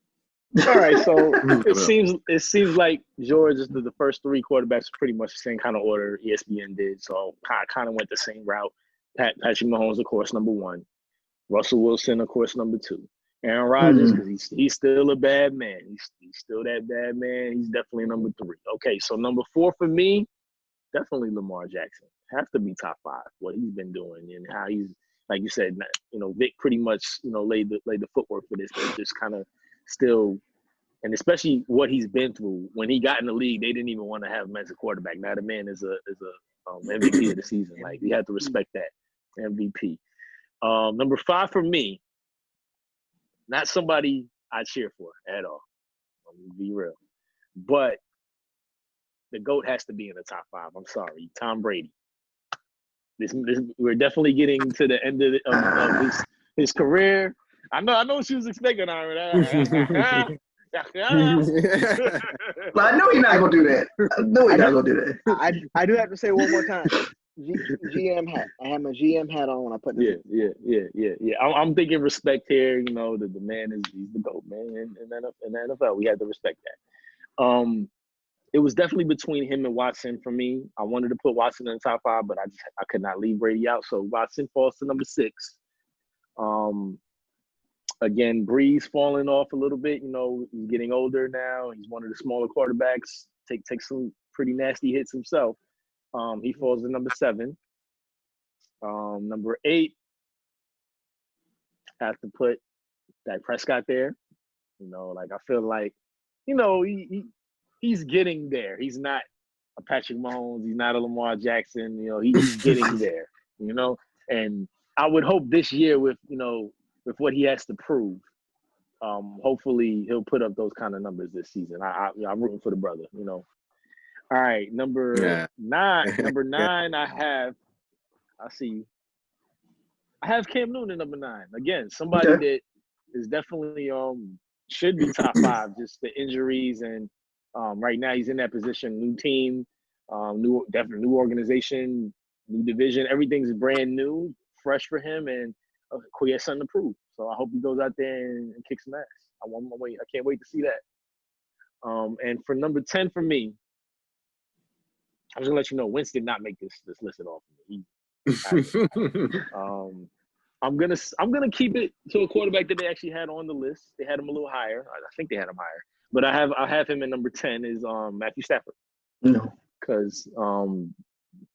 All right, so it seems like George is the first three quarterbacks are pretty much the same kind of order ESPN did. So I kind of went the same route. Patrick Mahomes, of course, number one. Russell Wilson, of course, number two. Aaron Rodgers, because he's still a bad man. He's still that bad man. He's definitely number three. Okay, so number four for me, definitely Lamar Jackson. Have to be top five. What he's been doing and how he's, like you said, Vic pretty much laid the footwork for this. But just kind of still, and especially what he's been through. When he got in the league, they didn't even want to have him as a quarterback. Now the man is a MVP of the season. Like we have to respect that MVP. Number five for me, not somebody I cheer for at all. I'm gonna be real, but the GOAT has to be in the top five. I'm sorry, Tom Brady. This we're definitely getting to the end of his career. I know what she was expecting. Well, I know you're not gonna do that. I do have to say one more time. GM hat. I have my GM hat on when I put this. Yeah. I'm thinking respect here. The man he's the GOAT, man, in the NFL. We have to respect that. It was definitely between him and Watson for me. I wanted to put Watson in the top five, but I could not leave Brady out. So Watson falls to number six. Again, Brees falling off a little bit. He's getting older now. He's one of the smaller quarterbacks. Take some pretty nasty hits himself. He falls to number seven. Number eight, I have to put Dak Prescott there. I feel like, he's getting there. He's not a Patrick Mahomes. He's not a Lamar Jackson. He's getting there. And I would hope this year with what he has to prove, hopefully he'll put up those kind of numbers this season. I'm rooting for the brother. All right, number nine. I have Cam Newton at number 9. Again, somebody that is definitely should be top 5. Just the injuries and right now he's in that position. New team, new organization, new division. Everything's brand new, fresh for him, and he has something to prove. So I hope he goes out there and kicks some ass. I can't wait to see that. And for number 10 for me, I'm just gonna let you know, Wentz did not make this list at all for me. I'm gonna keep it to a quarterback that they actually had on the list. They had him a little higher. I think they had him higher, but I have him at number 10 is Matthew Stafford. No, because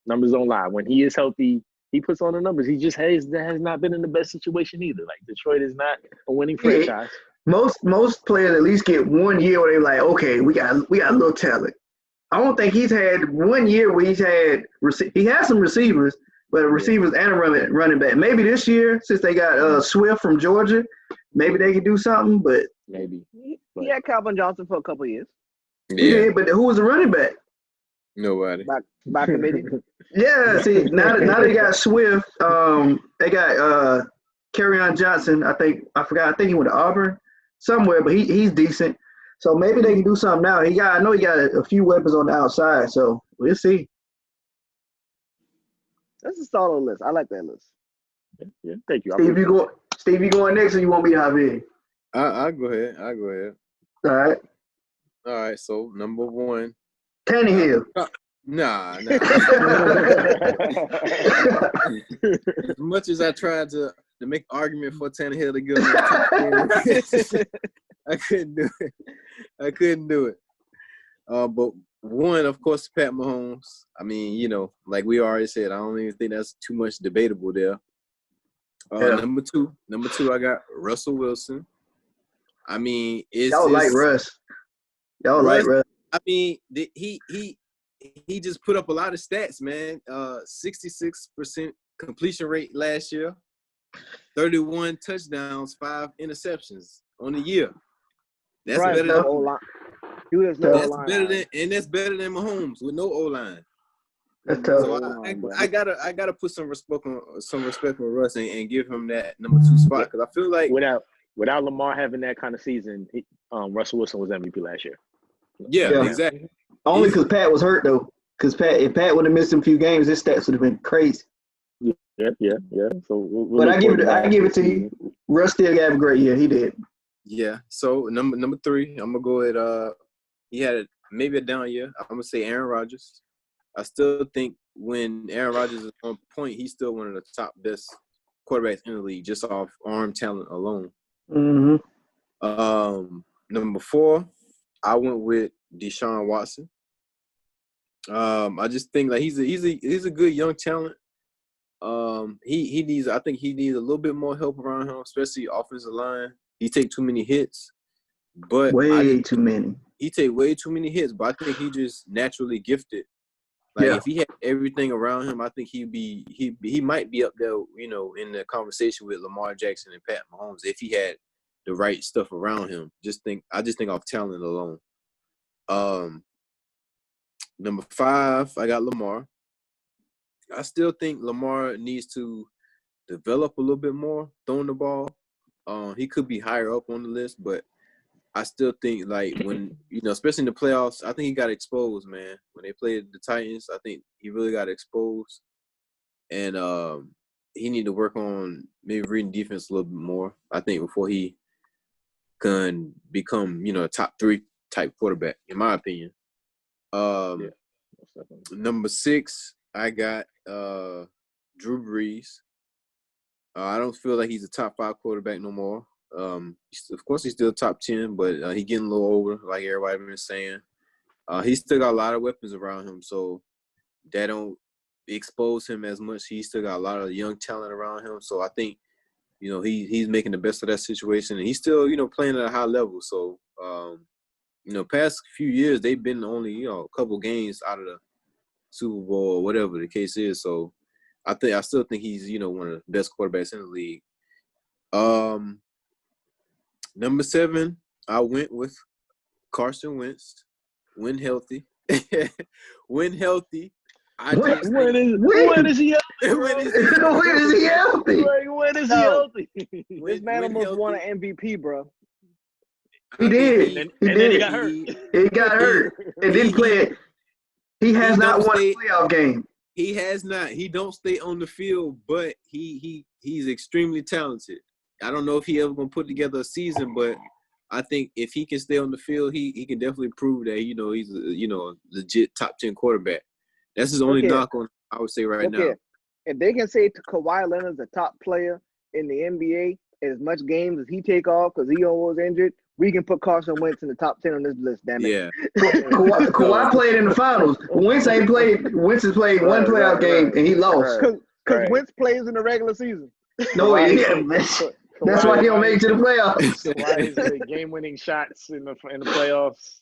numbers don't lie. When he is healthy, he puts on the numbers. He just has not been in the best situation either. Like Detroit is not a winning franchise. Most players at least get 1 year where they're like, okay, we got a little talent. I don't think he's had 1 year where he has some receivers, but receivers and a running back. Maybe this year, since they got Swift from Georgia, maybe they could do something. But maybe he had Calvin Johnson for a couple of years. Yeah, but who was the running back? Nobody. By committee. Yeah, see, now they got Swift. They got Kerryon Johnson. I think he went to Auburn somewhere, but he's decent. So maybe they can do something now. I know he got a few weapons on the outside, so we'll see. That's a solid list. I like that list. Yeah, thank you. Steve, you going next, or you want me to hop in? I'll go ahead. All right. So number 1, Tannehill. Nah. As much as I tried to make an argument for Tannehill to go, I couldn't do it. But 1, of course, Pat Mahomes. I mean, like we already said, I don't even think that's too much debatable there. Number two, I got Russell Wilson. I mean, y'all like Russ. Y'all like Russ. I mean, he just put up a lot of stats, man. 66% completion rate last year, 31 touchdowns, 5 interceptions on the year. That's better Dude, no That's line. that's better than Mahomes with no O line. That's tough. So I gotta put some respect on Russ and give him that number 2 spot because I feel like without Lamar having that kind of season, Russell Wilson was MVP last year. Yeah. Exactly. Only because Pat was hurt though. Because if Pat would have missed him a few games, his stats would have been crazy. Yeah. So but I give it to you. Russ still got a great year. He did. Yeah. So number 3, I'm gonna go at he had maybe a down year. I'm gonna say Aaron Rodgers. I still think when Aaron Rodgers is on point, he's still one of the top best quarterbacks in the league, just off arm talent alone. Mm-hmm. Number 4, I went with Deshaun Watson. I just think like he's a good young talent. He needs a little bit more help around him, especially offensive line. He take too many hits, but way too many. He take way too many hits, but I think he just naturally gifted. Like if he had everything around him, I think he might be up there, you know, in the conversation with Lamar Jackson and Pat Mahomes if he had the right stuff around him. I just think off talent alone. Number 5, I got Lamar. I still think Lamar needs to develop a little bit more throwing the ball. He could be higher up on the list, but I still think like when, you know, especially in the playoffs, I think he got exposed, man. When they played the Titans, I think he really got exposed. And he need to work on maybe reading defense a little bit more, I think, before he can become, you know, a top 3 type quarterback, in my opinion. Number 6, I got Drew Brees. I don't feel like he's a top 5 quarterback no more. Of course, he's still top 10, but he's getting a little older, like everybody been saying. He's still got a lot of weapons around him, so that don't expose him as much. He's still got a lot of young talent around him, so I think, you know, he's making the best of that situation, and he's still, you know, playing at a high level. So, you know, past few years they've been only, you know, a couple games out of the Super Bowl or whatever the case is. So, I still think he's, you know, one of the best quarterbacks in the league. Number 7, I went with Carson Wentz. When healthy. When healthy. When is he healthy? When is he healthy? Like, when is he healthy? This man almost won an MVP, bro. He did. And then he got hurt. He got hurt and didn't play it. He has not won a playoff game. He has not. He don't stay on the field, but he's extremely talented. I don't know if he ever gonna put together a season, but I think if he can stay on the field, he can definitely prove that, you know, he's a, you know, a legit top 10 quarterback. That's his only knock on, I would say, right now. If they can say Kawhi Leonard's a top player in the NBA, as much games as he take off because he almost injured, we can put Carson Wentz in the top 10 on this list, damn it. Yeah. Kawhi played in the finals. Wentz ain't played. Wentz has played one playoff game and he lost. Because Wentz plays in the regular season. No, he didn't. That's why he don't make it to the playoffs. Kawhi's game-winning shots in the playoffs,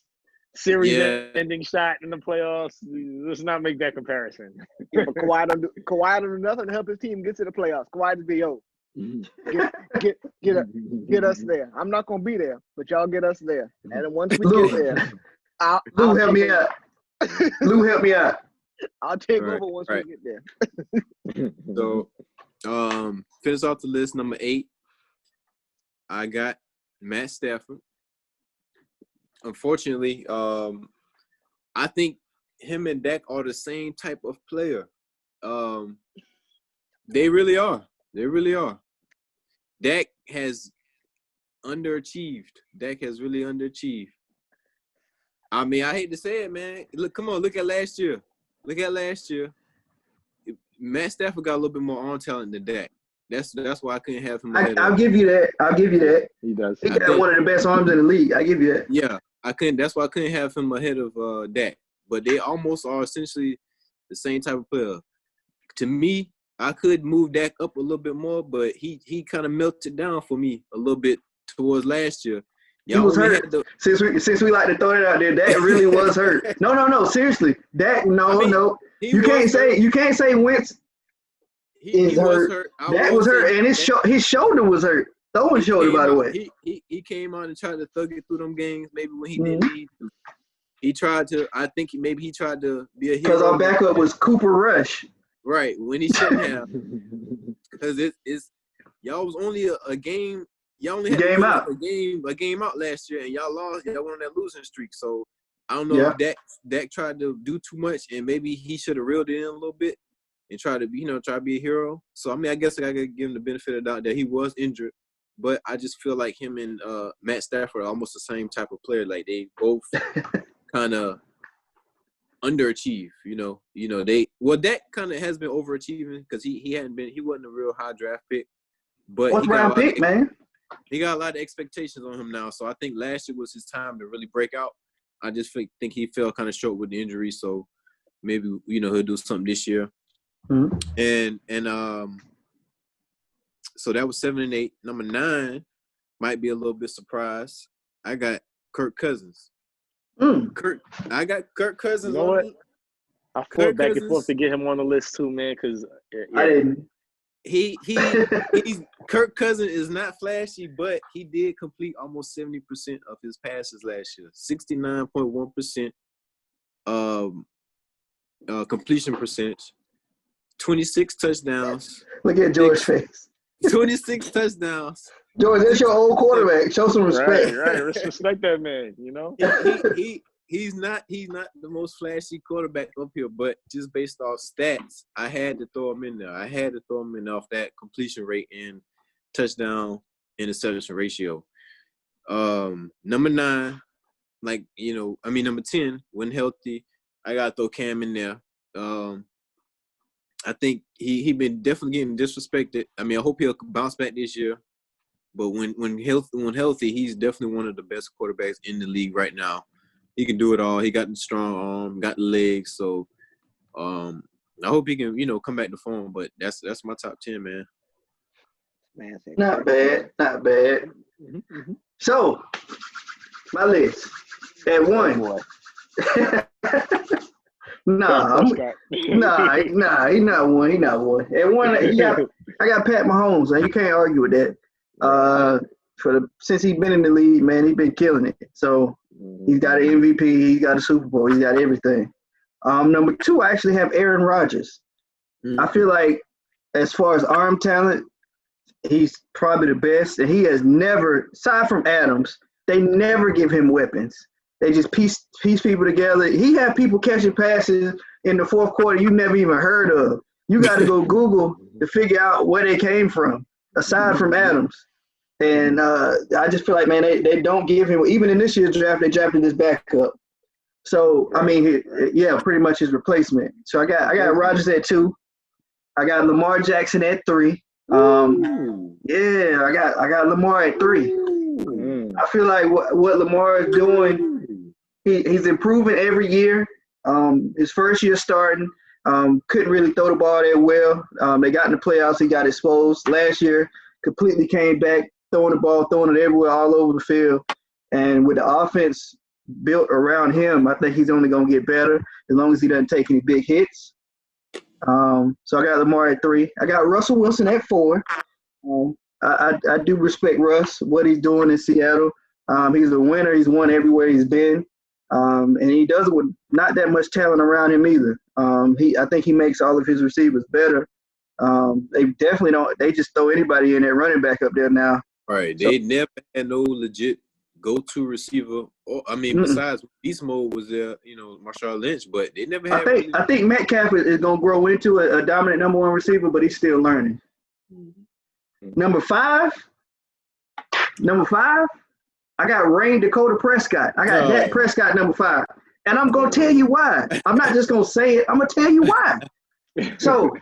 series-ending shot in the playoffs. Let's not make that comparison. Yeah, but Kawhi don't do nothing to help his team get to the playoffs. Kawhi just be, yo, get us there. I'm not gonna be there, but y'all get us there. And then once we get there, Lou help me out. Lou help me out. I'll take over once we get there. So, finish off the list. Number 8, I got Matt Stafford. Unfortunately, I think him and Dak are the same type of player. They really are. They really are. Dak has underachieved. Dak has really underachieved. I mean, I hate to say it, man. Look at last year. Matt Stafford got a little bit more arm talent than Dak. That's why I couldn't have him. I'll give you that. He does. He got one of the best arms in the league. I give you that. Yeah, I couldn't. That's why I couldn't have him ahead of Dak. But they almost are essentially the same type of player. To me, I could move Dak up a little bit more, but he kind of melted down for me a little bit towards last year. He was hurt. Since we like to throw it out there, Dak really was hurt. No, seriously, Dak. No. You can't say Wentz. He was hurt. Dak was hurt, and his shoulder was hurt. Throwing shoulder, by the way. He came on and tried to thug it through them games, maybe when he didn't need to. He tried to. I think maybe he tried to be a hero. Because our backup was Cooper Rush. Right, when he shouldn't have. Because it's y'all was only a game. Y'all only had Game out. a game out last year, and y'all lost. Y'all went on that losing streak. So I don't know if Dak tried to do too much, and maybe he should have reeled it in a little bit and try to be a hero. So I mean, I guess I gotta give him the benefit of the doubt that he was injured, but I just feel like him and Matt Stafford are almost the same type of player. Like they both kind of underachieve. Dak kind of has been overachieving because he wasn't a real high draft pick, but Fourth round pick, man. He got a lot of expectations on him now. So I think last year was his time to really break out. I just think he fell kind of short with the injury. So maybe he'll do something this year. Mm-hmm. And so that was 7 and 8. Number 9 might be a little bit surprised. I got Kirk Cousins. I got Kirk Cousins. You know what? I fought back and forth to get him on the list too, man. Because I didn't. He's Kirk Cousins is not flashy, but he did complete almost 70% of his passes last year. 69.1% completion percentage. 26 touchdowns. Look at George's face. 26 touchdowns. George, that's your old quarterback. Show some respect. Right. Respect that man, He's not the most flashy quarterback up here, but just based off stats, I had to throw him in there. I had to throw him in off that completion rate and touchdown interception ratio. Number 9, number 10, when healthy, I gotta throw Cam in there. I think he been definitely getting disrespected. I mean, I hope he'll bounce back this year. But when healthy, he's definitely one of the best quarterbacks in the league right now. He can do it all. He got the strong arm, got the legs. So I hope he can, come back to form. But that's my top 10, man. Not bad. Mm-hmm. So my list at 1. Nah, he's not one. He not one. At 1, I got Pat Mahomes, and you can't argue with that. Since he's been in the league, man, he's been killing it. So he's got an MVP, he's got a Super Bowl, he's got everything. Number 2, I actually have Aaron Rodgers. I feel like as far as arm talent, he's probably the best, and he has never, aside from Adams, they never give him weapons. They just piece people together. He had people catching passes in the fourth quarter you never even heard of. You got to go Google to figure out where they came from, aside from Adams. And I just feel like, man, they don't give him – even in this year's draft, they drafted his backup. So, I mean, pretty much his replacement. So I got Rodgers at 2. I got Lamar Jackson at 3. I got Lamar at 3. I feel like what Lamar is doing – he's improving every year. His first year starting, couldn't really throw the ball that well. They got in the playoffs. He got exposed. Last year, completely came back, throwing the ball, throwing it everywhere, all over the field. And with the offense built around him, I think he's only going to get better as long as he doesn't take any big hits. So I got Lamar at 3. I got Russell Wilson at 4. I do respect Russ, what he's doing in Seattle. He's a winner. He's won everywhere he's been. And he does it with not that much talent around him either. I think he makes all of his receivers better. They definitely don't. They just throw anybody in there, running back up there now. Right. They never had no legit go-to receiver. Besides Beast Mode was there, Marshawn Lynch, but they never had. I think Metcalf is going to grow into a dominant number 1 receiver, but he's still learning. Mm-hmm. Number 5. I got Rain Dakota Prescott. I got Dak Prescott number 5. And I'm going to tell you why. I'm not just going to say it. I'm going to tell you why. So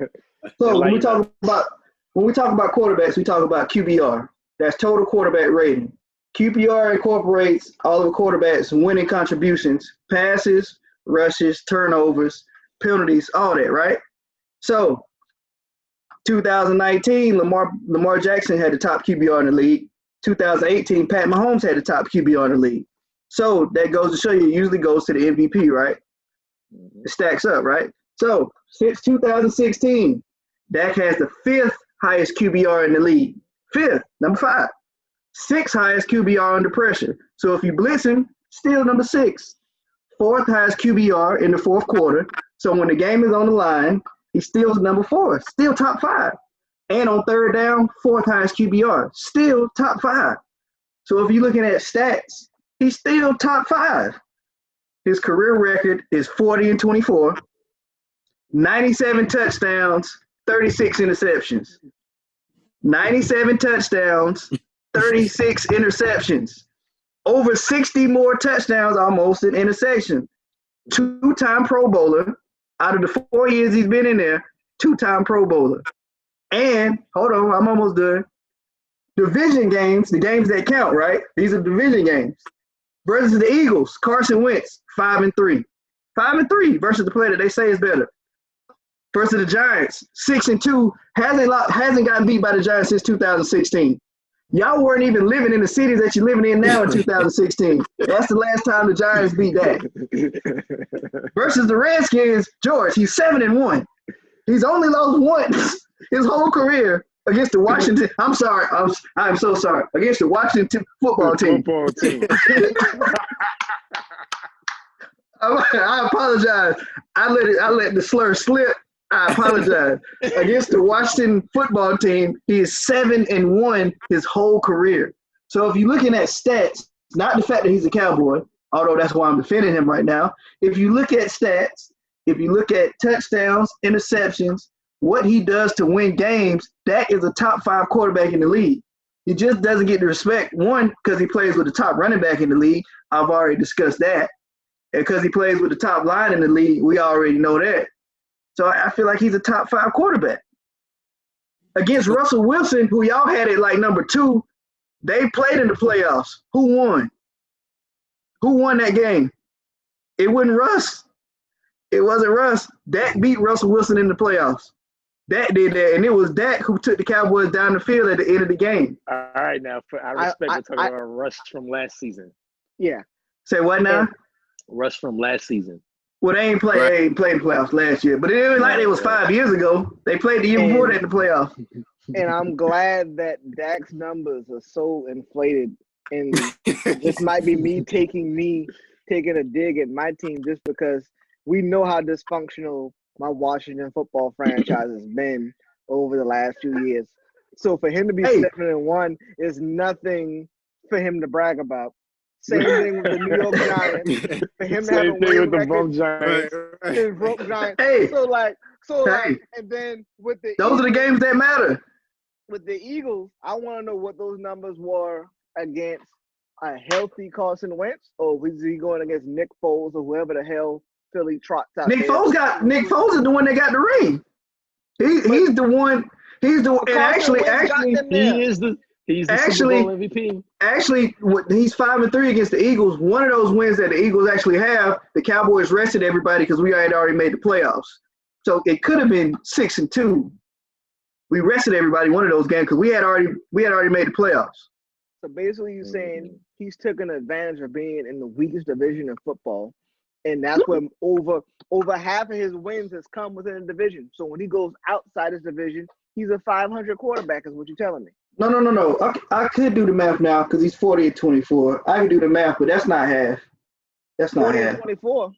when we talk about quarterbacks, we talk about QBR. That's total quarterback rating. QBR incorporates all of the quarterbacks' winning contributions, passes, rushes, turnovers, penalties, all that, right? So 2019, Lamar Jackson had the top QBR in the league. 2018, Pat Mahomes had the top QBR in the league. So that goes to show you, it usually goes to the MVP, right? It stacks up, right? So since 2016, Dak has the 5th highest QBR in the league. 5th, number 5. 6th highest QBR under pressure. So if you blitz him, still number 6. fourth highest QBR in the fourth quarter. So when the game is on the line, he steals number 4, still top 5. And on third down, fourth highest QBR, still top 5. So if you're looking at stats, he's still top 5. His career record is 40-24, 97 touchdowns, 36 interceptions. 97 touchdowns, 36 interceptions. Over 60 more touchdowns almost than interception. 2-time Pro Bowler. Out of the 4 years he's been in there, 2-time Pro Bowler. And, hold on, I'm almost done. Division games, the games that count, right? These are division games. Versus the Eagles, Carson Wentz, 5-3. 5-3 versus the player that they say is better. Versus the Giants, 6-2, hasn't gotten beat by the Giants since 2016. Y'all weren't even living in the cities that you're living in now in 2016. That's the last time the Giants beat that. Versus the Redskins, George, he's 7-1. He's only lost once his whole career against the Washington. I'm sorry. I'm so sorry. Against the Washington football team. I apologize. I let the slur slip. I apologize. Against the Washington football team, he is 7-1 his whole career. So if you're looking at stats, not the fact that he's a Cowboy, although that's why I'm defending him right now. If you look at stats, if you look at touchdowns, interceptions, what he does to win games, that is a top 5 quarterback in the league. He just doesn't get the respect, one, because he plays with the top running back in the league. I've already discussed that. And because he plays with the top line in the league, we already know that. So I feel like he's a top 5 quarterback. Against Russell Wilson, who y'all had at like number 2, they played in the playoffs. Who won? Who won that game? It wasn't Russ. It wasn't Russ. Dak beat Russell Wilson in the playoffs. Dak did that, and it was Dak who took the Cowboys down the field at the end of the game. All right, now I respect we're talking about Russ from last season. Yeah. Say what now? Russ from last season. Well, they ain't played the playoffs last year, but it was like it was 5 years ago. They played the year before that in the playoffs. And I'm glad that Dak's numbers are so inflated. And this might be me taking a dig at my team just because we know how dysfunctional my Washington football franchise has been over the last few years. So for him to be 7-1 is nothing for him to brag about. Same thing with the New York Giants. For him to have a win record, broke Giants. His broke Giants. Hey. And then with the those are the games that matter. With the Eagles, I want to know what those numbers were against a healthy Carson Wentz, or was he going against Nick Foles or whoever the hell Philly trots out Nick there? Nick Foles is the one that got the ring. He's the one. He's the and actually he's the Super Bowl MVP. Actually, he's 5-3 against the Eagles. One of those wins that the Eagles actually have, the Cowboys rested everybody because we had already made the playoffs. So it could have been 6-2. We rested everybody one of those games because we had already made the playoffs. So basically, you're saying he's taken advantage of being in the weakest division in football, and that's where over half of his wins has come within the division. So when he goes outside his division, he's a 500 quarterback, is what you're telling me. No. I could do the math now because he's 40-24. I can do the math, but that's not half. That's not half. 24,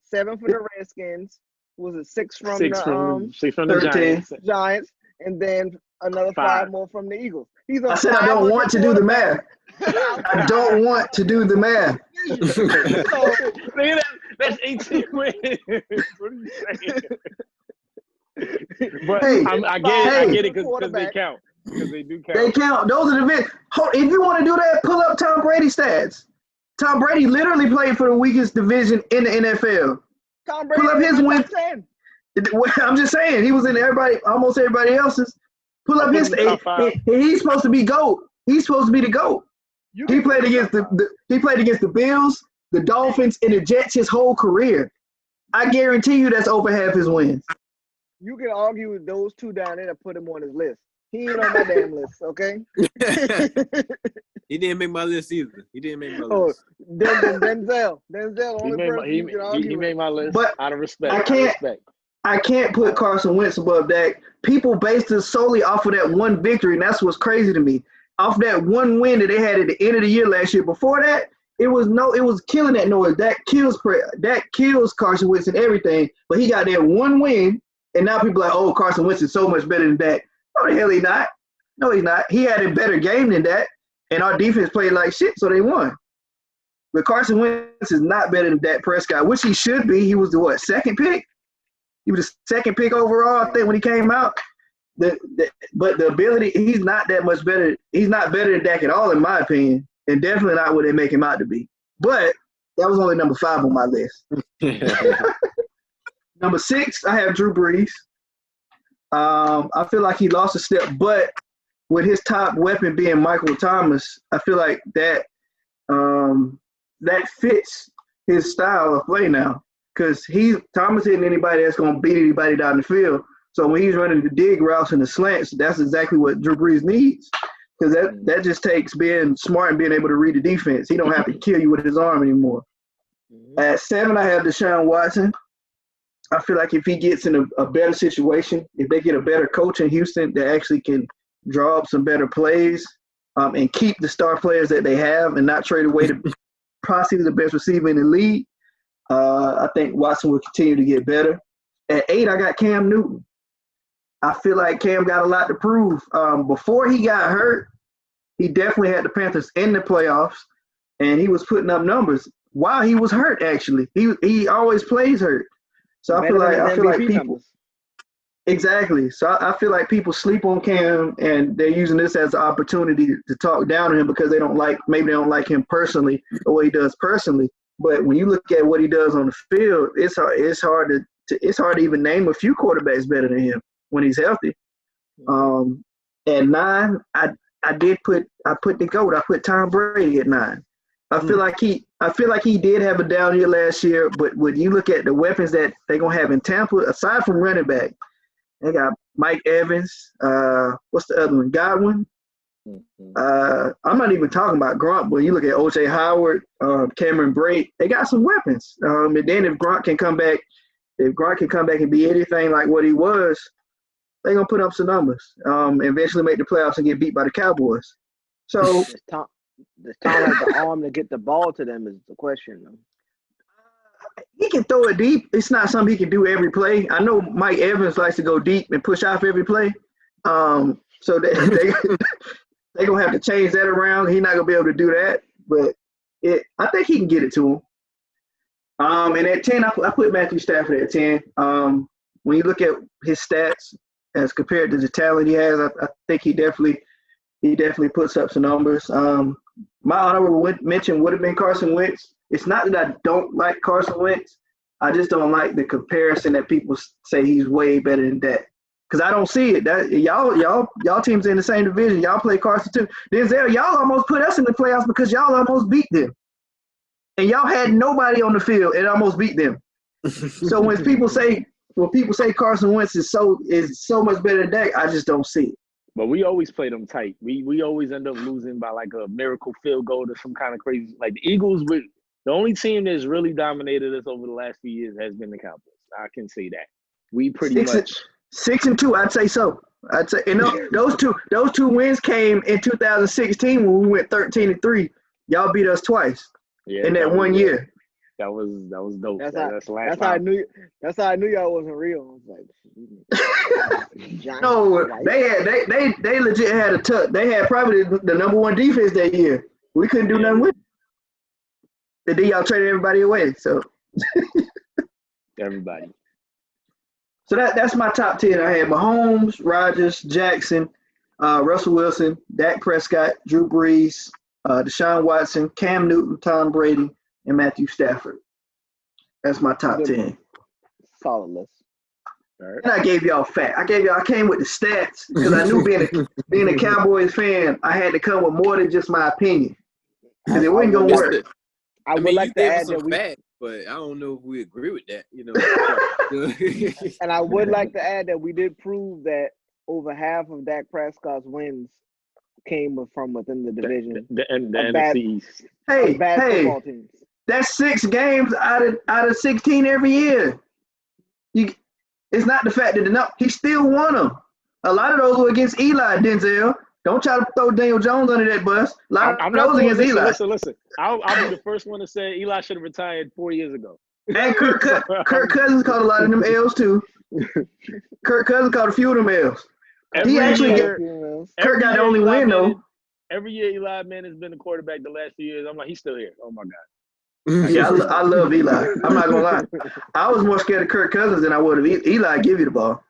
7 for the Redskins. Was it 6 from the Giants, and then another 5 more from the Eagles. I said I don't want to do the math. I don't want to do the math. That's 18 wins. What are you saying? But I get it because they count. Because they do count. They count. Those are the big. If you want to do that, pull up Tom Brady stats. Tom Brady literally played for the weakest division in the NFL. Tom Brady pull up his wins. 10. I'm just saying he was in almost everybody else's. Pull up his. He's supposed to be GOAT. He's supposed to be the GOAT. He played against the Bills, the Dolphins, and the Jets his whole career. I guarantee you that's over half his wins. You can argue with those two down there to put him on his list. He ain't on my damn list, okay? He didn't make my list either. List. Denzel, only person you can argue he made my list. But out of respect. I can't put Carson Wentz above Dak. People based it solely off of that one victory, and that's what's crazy to me. Off that one win that they had at the end of the year last year. Before that, it was killing that noise. That kills Carson Wentz and everything. But he got that one win, and now people are like, oh, Carson Wentz is so much better than Dak. No, the hell he's not. No, he's not. He had a better game than that, and our defense played like shit, so they won. But Carson Wentz is not better than Dak Prescott, which he should be. He was the second pick? He was the second pick overall, I think, when he came out. But the ability, he's not that much better. He's not better than Dak at all, in my opinion, and definitely not what they make him out to be. But that was only number 5 on my list. Number 6, I have Drew Brees. I feel like he lost a step, but with his top weapon being Michael Thomas, I feel like that fits his style of play now, because Thomas isn't anybody that's going to beat anybody down the field. So when he's running the dig routes and the slants, that's exactly what Drew Brees needs, because that just takes being smart and being able to read the defense. He don't have to kill you with his arm anymore. At 7, I have Deshaun Watson. I feel like if he gets in a better situation, if they get a better coach in Houston that actually can draw up some better plays and keep the star players that they have and not trade away to possibly the best receiver in the league, I think Watson will continue to get better. At 8, I got Cam Newton. I feel like Cam got a lot to prove. Before he got hurt, he definitely had the Panthers in the playoffs, and he was putting up numbers while he was hurt, actually. He always plays hurt. So I feel like people numbers. Exactly. So I feel like people sleep on Cam, and they're using this as an opportunity to talk down to him because they don't like him personally or what he does personally. But when you look at what he does on the field, it's hard to even name a few quarterbacks better than him when he's healthy. At 9, I put the GOAT. I put Tom Brady at 9. I feel like he did have a down year last year, but when you look at the weapons that they're gonna have in Tampa, aside from running back, they got Mike Evans. What's the other one? Godwin. I'm not even talking about Gronk, but you look at O.J. Howard, Cameron Brate. They got some weapons. And then if Gronk can come back and be anything like what he was, they're gonna put up some numbers. Eventually make the playoffs and get beat by the Cowboys. So. Does Tom have the arm to get the ball to them is the question, though. He can throw it deep. It's not something he can do every play. I know Mike Evans likes to go deep and push off every play. So they're going to have to change that around. He's not going to be able to do that. But I think he can get it to him. And at 10, I put Matthew Stafford at 10. When you look at his stats as compared to the talent he has, I think he definitely puts up some numbers. My honorable mention would have been Carson Wentz. It's not that I don't like Carson Wentz. I just don't like the comparison that people say he's way better than that. Because I don't see it. That y'all teams in the same division. Y'all play Carson too. Denzel, y'all almost put us in the playoffs because y'all almost beat them. And y'all had nobody on the field and almost beat them. So when people say Carson Wentz is so much better than Dak, I just don't see it. But we always play them tight. We always end up losing by like a miracle field goal or some kind of crazy. Like the Eagles, the only team that's really dominated us over the last few years has been the Cowboys. I can say that. We pretty much 6-2. I'd say so. I'd say, and those two wins came in 2016 when we went 13-3. Y'all beat us twice in that one year. That was dope. That's how I knew y'all wasn't real. I was like, no, they legit had a touch. They had probably the number 1 defense that year. We couldn't do nothing with it. And then y'all traded everybody away. So everybody. So that's my top 10. I had Mahomes, Rodgers, Jackson, Russell Wilson, Dak Prescott, Drew Brees, Deshaun Watson, Cam Newton, Tom Brady, and Matthew Stafford. That's my top 10. Solid list. All right. And I gave y'all fat. I came with the stats because I knew being a Cowboys fan, I had to come with more than just my opinion because it wasn't gonna work. I would like to add that facts, but I don't know if we agree with that. And I would like to add that we did prove that over half of Dak Prescott's wins came from within the division. The NFC East. Hey, football teams. That's 6 games out of 16 every year. It's not the fact that he still won them. A lot of those were against Eli, Denzel. Don't try to throw Daniel Jones under that bus. A lot I'm of not those throwing, against Eli. listen. I'll be the first one to say Eli should have retired 4 years ago. And Kirk Cousins caught a lot of them L's too. Kirk Cousins caught a few of them L's. He actually Kirk got the only win though. Every year Eli Manning has been the quarterback the last few years. I'm like, he's still here. Oh my God. Yeah, I love Eli. I'm not gonna lie. I was more scared of Kirk Cousins than I would of Eli. Give you the ball.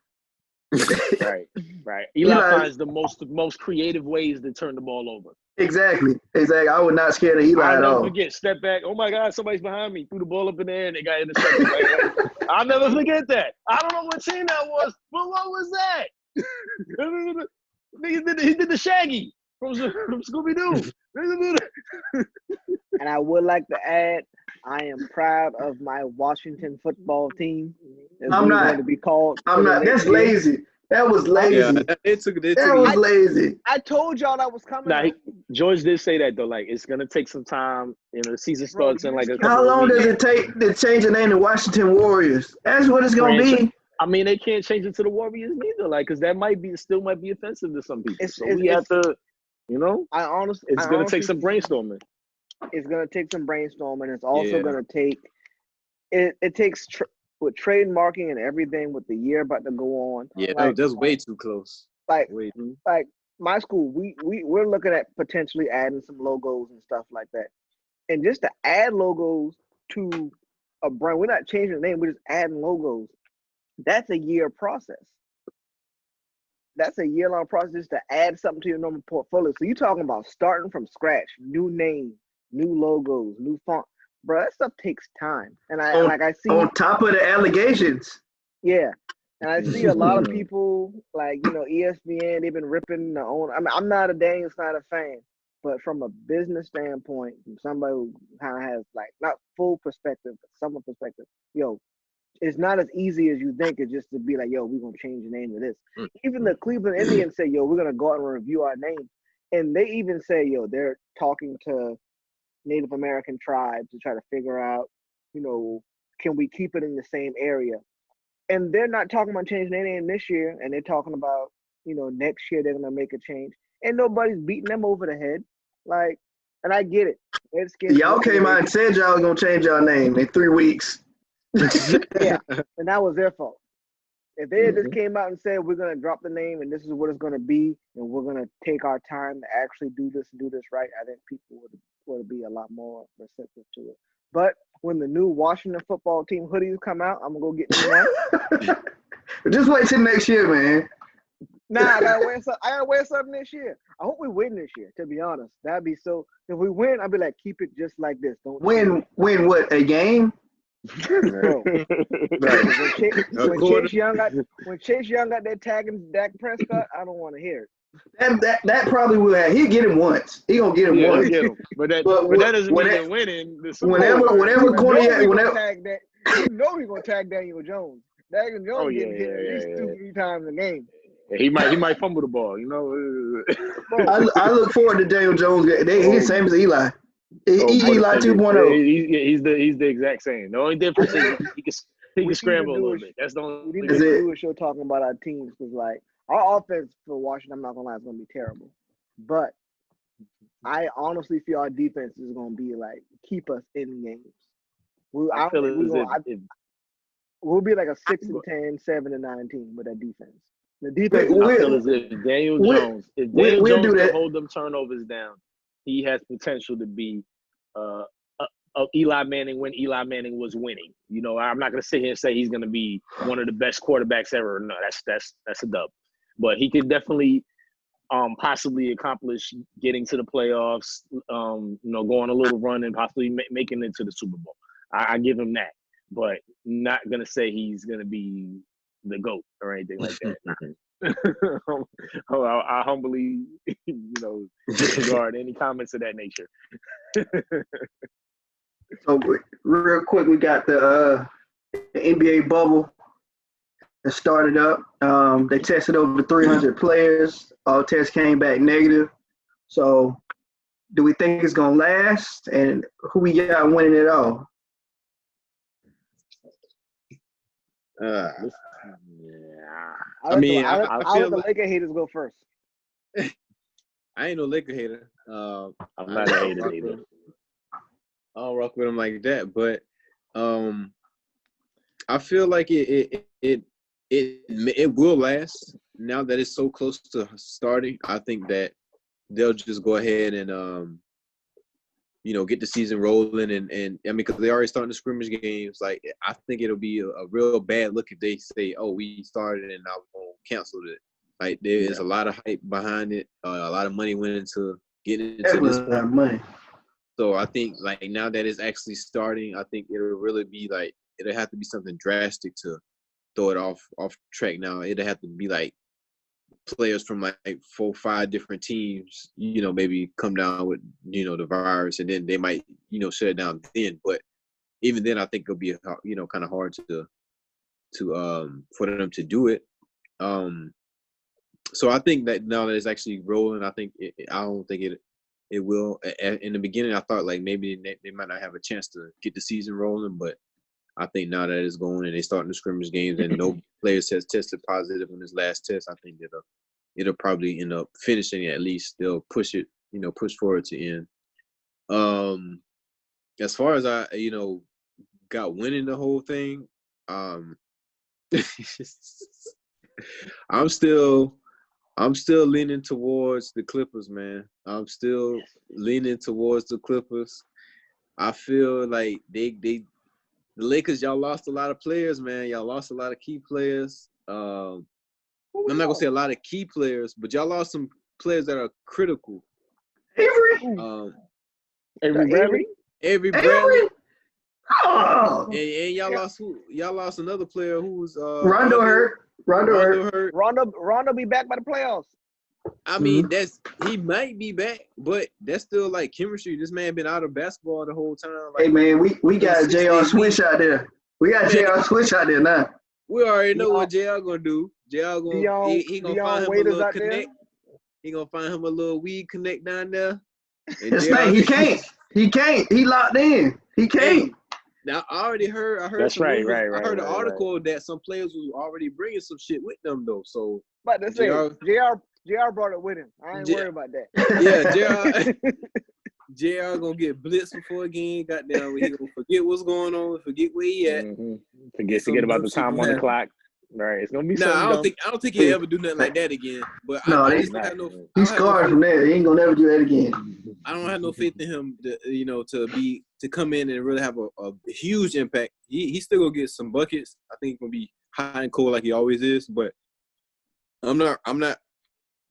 Right. Eli finds the most creative ways to turn the ball over. Exactly. I was not scared of Eli at all. I'll never forget, step back. Oh my God, somebody's behind me. Threw the ball up in the air and they got intercepted. I'll never forget that. I don't know what team that was, but what was that? He did the Shaggy from Scooby-Doo. And I would like to add, I am proud of my Washington football team. I'm not going to be called. I'm not. That's lazy. That was lazy. Yeah, that was lazy. I told y'all that was coming. Nah, George did say that though. Like, it's gonna take some time. The season starts in like a couple. How long does it take to change the name to Washington Warriors? That's what it's gonna be. I mean, they can't change it to the Warriors neither. Like, because that might be offensive to some people. We have to, I honestly, it's gonna take some brainstorming. It's gonna take some brainstorming. It's also gonna take. It takes. With trademarking and everything, with the year about to go on, that's way too close. Like my school, we're looking at potentially adding some logos and stuff like that, and just to add logos to a brand, we're not changing the name, we're just adding logos. That's a year process. That's a year-long process to add something to your normal portfolio. So you're talking about starting from scratch, new name, new logos, new font. Bro, that stuff takes time. And I see on top of the allegations. Yeah. And I see a lot of people like, ESPN, they've been ripping their own. I mean, I'm not a Daniel Snyder fan, but from a business standpoint, from somebody who kind of has like not full perspective, but some perspective, it's not as easy as you think. It's just to be like, we're gonna change the name of this. Even the Cleveland Indians say, we're gonna go out and review our name. And they even say, they're talking to Native American tribes to try to figure out, can we keep it in the same area? And they're not talking about changing their name this year, and they're talking about, next year they're gonna make a change. And nobody's beating them over the head. Like, and I get it. Y'all came out and said y'all was gonna change y'all name in 3 weeks. Yeah, and that was their fault. If they had just came out and said we're gonna drop the name and this is what it's gonna be, and we're gonna take our time to actually do this and do this right, I think people would be a lot more receptive to it. But when the new Washington football team hoodies come out, I'm gonna go get them. Just wait till next year, man. Nah, I gotta wear something this year. I hope we win this year. To be honest, that'd be so. If we win, I'd be like, keep it just like this. Don't win what, a game? Bro. When Chase Young got that tagging Dak Prescott, I don't want to hear it. That probably will have. He'll get him once. He gonna get him once. Get him. But that doesn't mean they're winning. Whenever Cornette, he's gonna tag Daniel Jones. Daniel Jones getting hit at least 2-3 times a game. He might fumble the ball. I look forward to Daniel Jones. He's the same as Eli. Eli 2.0. He's the exact same. The only difference is he can scramble a little bit. That's the only. We need to do a show talking about our teams because, like, our offense for Washington, I'm not gonna lie, it's gonna be terrible. But I honestly feel our defense is gonna be like keep us in games. We'll be like a 6-10, 7-9 team with that defense. The defense. I feel as if Daniel Jones can hold them turnovers down, he has potential to be Eli Manning when Eli Manning was winning. I'm not going to sit here and say he's going to be one of the best quarterbacks ever. No, that's a dub. But he could definitely possibly accomplish getting to the playoffs, going a little run and possibly making it to the Super Bowl. I give him that. But not going to say he's going to be the GOAT or anything like that. I humbly, disregard any comments of that nature. So real quick, we got the NBA bubble that started up. They tested over 300 players. All tests came back negative. So do we think it's going to last? And who we got winning it all? I feel the Laker haters go first. I ain't no Laker hater. I'm not a hater either. I don't rock with him like that, but I feel like it will last. Now that it's so close to starting, I think that they'll just go ahead and get the season rolling and I mean, because they already starting the scrimmage games. Like, I think it'll be a real bad look if they say, "Oh, we started and now we're gonna cancel it." Like, there is a lot of hype behind it. A lot of money went into getting into this point. Money. So I think, like, now that it's actually starting, I think it'll really be like, it'll have to be something drastic to throw it off track. Now it'll have to be like players from like 4 or 5 different teams, maybe come down with, the virus, and then they might, shut it down then. But even then, I think it'll be, kind of hard to for them to do it. So I think that now that it's actually rolling, I don't think it will. In the beginning, I thought like maybe they might not have a chance to get the season rolling, but I think now that it's going and they starting the scrimmage games and no players has tested positive on this last test, I think it'll probably end up finishing it. At least they'll push it, push forward to end. As far as I, got winning the whole thing, I'm still leaning towards the Clippers, man. I'm still leaning towards the Clippers. I feel like the Lakers, y'all lost a lot of players, man. Y'all lost a lot of key players. I'm not gonna say a lot of key players, but y'all lost some players that are critical. Avery Bradley. Avery Bradley. Oh. And y'all lost who? Y'all lost another player who was Rondo hurt. Rondo be back by the playoffs. I mean, he might be back, but that's still like chemistry. This man been out of basketball the whole time. Like, hey man, we got JR Swish out there. We got JR Swish out there now. We already know what JR gonna do. JR gonna he gonna find him a little connect. He gonna find him a little weed connect down there. He can't. He locked in. He can't. Hey, now I heard. That's right. I heard an article that some players was already bringing some shit with them though. So, but that's it. JR brought it with him. I ain't worried about Yeah, that. JR gonna get blitzed before a game. Goddamn, he gonna forget what's going on. Forget where he at. Mm-hmm. Forget about the time on the clock. Right, it's gonna be. I don't think he'll ever do nothing like that again. But he's scarred from that. He ain't gonna never do that again. I don't have no faith in him to come in and really have a huge impact. He's still gonna get some buckets. I think he's gonna be hot and cold like he always is. But I'm not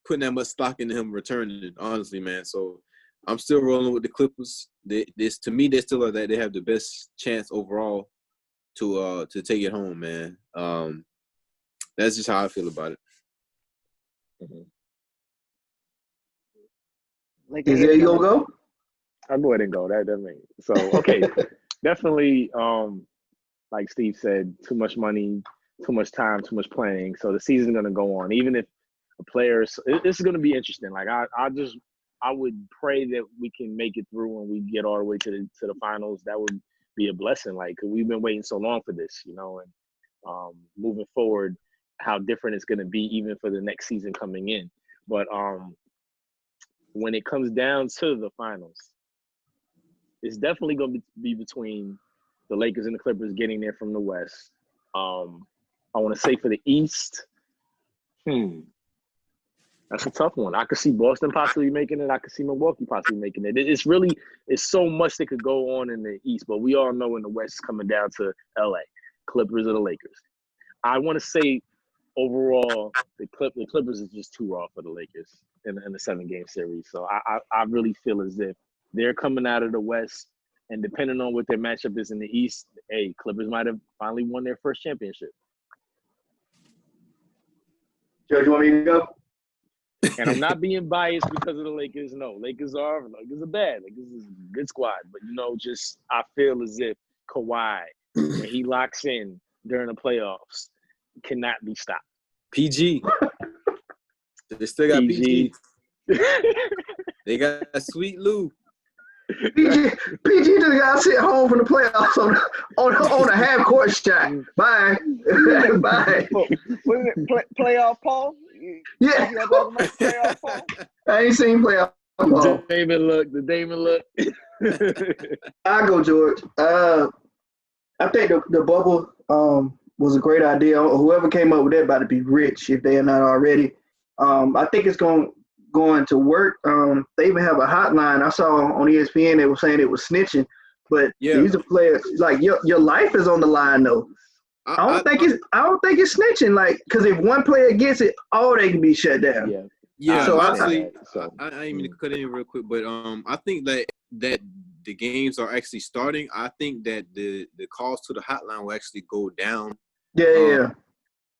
putting that much stock into him returning, honestly, man. So I'm still rolling with the Clippers. To me, they still are that they have the best chance overall to take it home, man. That's just how I feel about it. Is there you gonna go? I'll go ahead and go. That doesn't so okay. Definitely, like Steve said, too much money, too much time, too much playing. So the season's gonna go on. Even if the players, this is gonna be interesting. Like I would pray that we can make it through and we get all the way to the finals. That would be a blessing. Like, 'cause we've been waiting so long for this, and moving forward, how different it's gonna be even for the next season coming in. But when it comes down to the finals, it's definitely going to be between the Lakers and the Clippers getting there from the West. I want to say for the East, that's a tough one. I could see Boston possibly making it. I could see Milwaukee possibly making it. It's so much that could go on in the East, but we all know in the West, it's coming down to LA, Clippers or the Lakers. I want to say overall, the Clippers is just too raw for the Lakers in the 7-game series. So I really feel as if they're coming out of the West, and depending on what their matchup is in the East, Clippers might have finally won their first championship. Joe, you want me to go? And I'm not being biased because of the Lakers. No, Lakers are bad. Lakers is a good squad. But, just I feel as if Kawhi, when he locks in during the playoffs, cannot be stopped. PG. They still got PG. They got Sweet Lou. PG just got sent home from the playoffs on a half court shot. Bye. Bye. What is it? Playoff Paul? Yeah. You talking about playoff Paul? I ain't seen playoff Paul. The Damon look. I go George. I think the bubble was a great idea. Whoever came up with that about to be rich if they are not already. I think it's going to work. They even have a hotline. I saw on ESPN they were saying it was snitching, but these are players like your life is on the line though. I don't think it's snitching, like, because if one player gets it, all they can be shut down. Yeah. So honestly, I ain't mean to cut in real quick, but I think that the games are actually starting. I think that the calls to the hotline will actually go down. Yeah.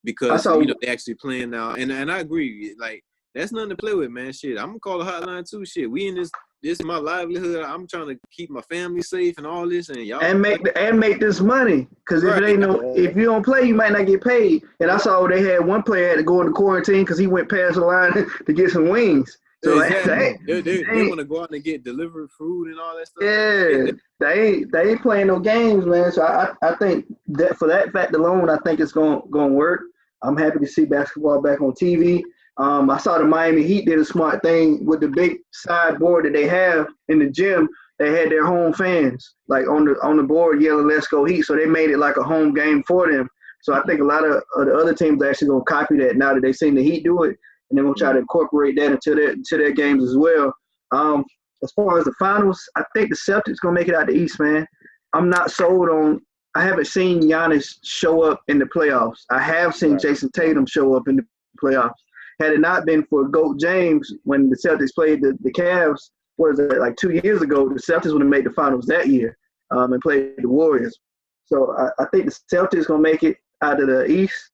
Because they're actually playing now, and I agree. Like, that's nothing to play with, man. Shit, I'm gonna call the hotline too. Shit, we in this is my livelihood. I'm trying to keep my family safe and all this, and y'all make this money. Because if you don't play, you might not get paid. And I saw they had one player had to go into quarantine because he went past the line to get some wings. So exactly. They want to go out and get delivered food and all that stuff. Yeah, they ain't playing no games, man. So I think that for that fact alone, I think it's going to work. I'm happy to see basketball back on TV. I saw the Miami Heat did a smart thing with the big sideboard that they have in the gym. They had their home fans like on the board yelling "Let's go Heat!" So they made it like a home game for them. So I think a lot of the other teams are actually gonna copy that now that they've seen the Heat do it, and they're gonna try to incorporate that into their games as well. As far as the finals, I think the Celtics gonna make it out the East, man. I'm not sold on. I haven't seen Giannis show up in the playoffs. I have seen Jason Tatum show up in the playoffs. Had it not been for GOAT James when the Celtics played the Cavs, what is it, like 2 years ago, the Celtics would have made the finals that year and played the Warriors. So I think the Celtics going to make it out of the East,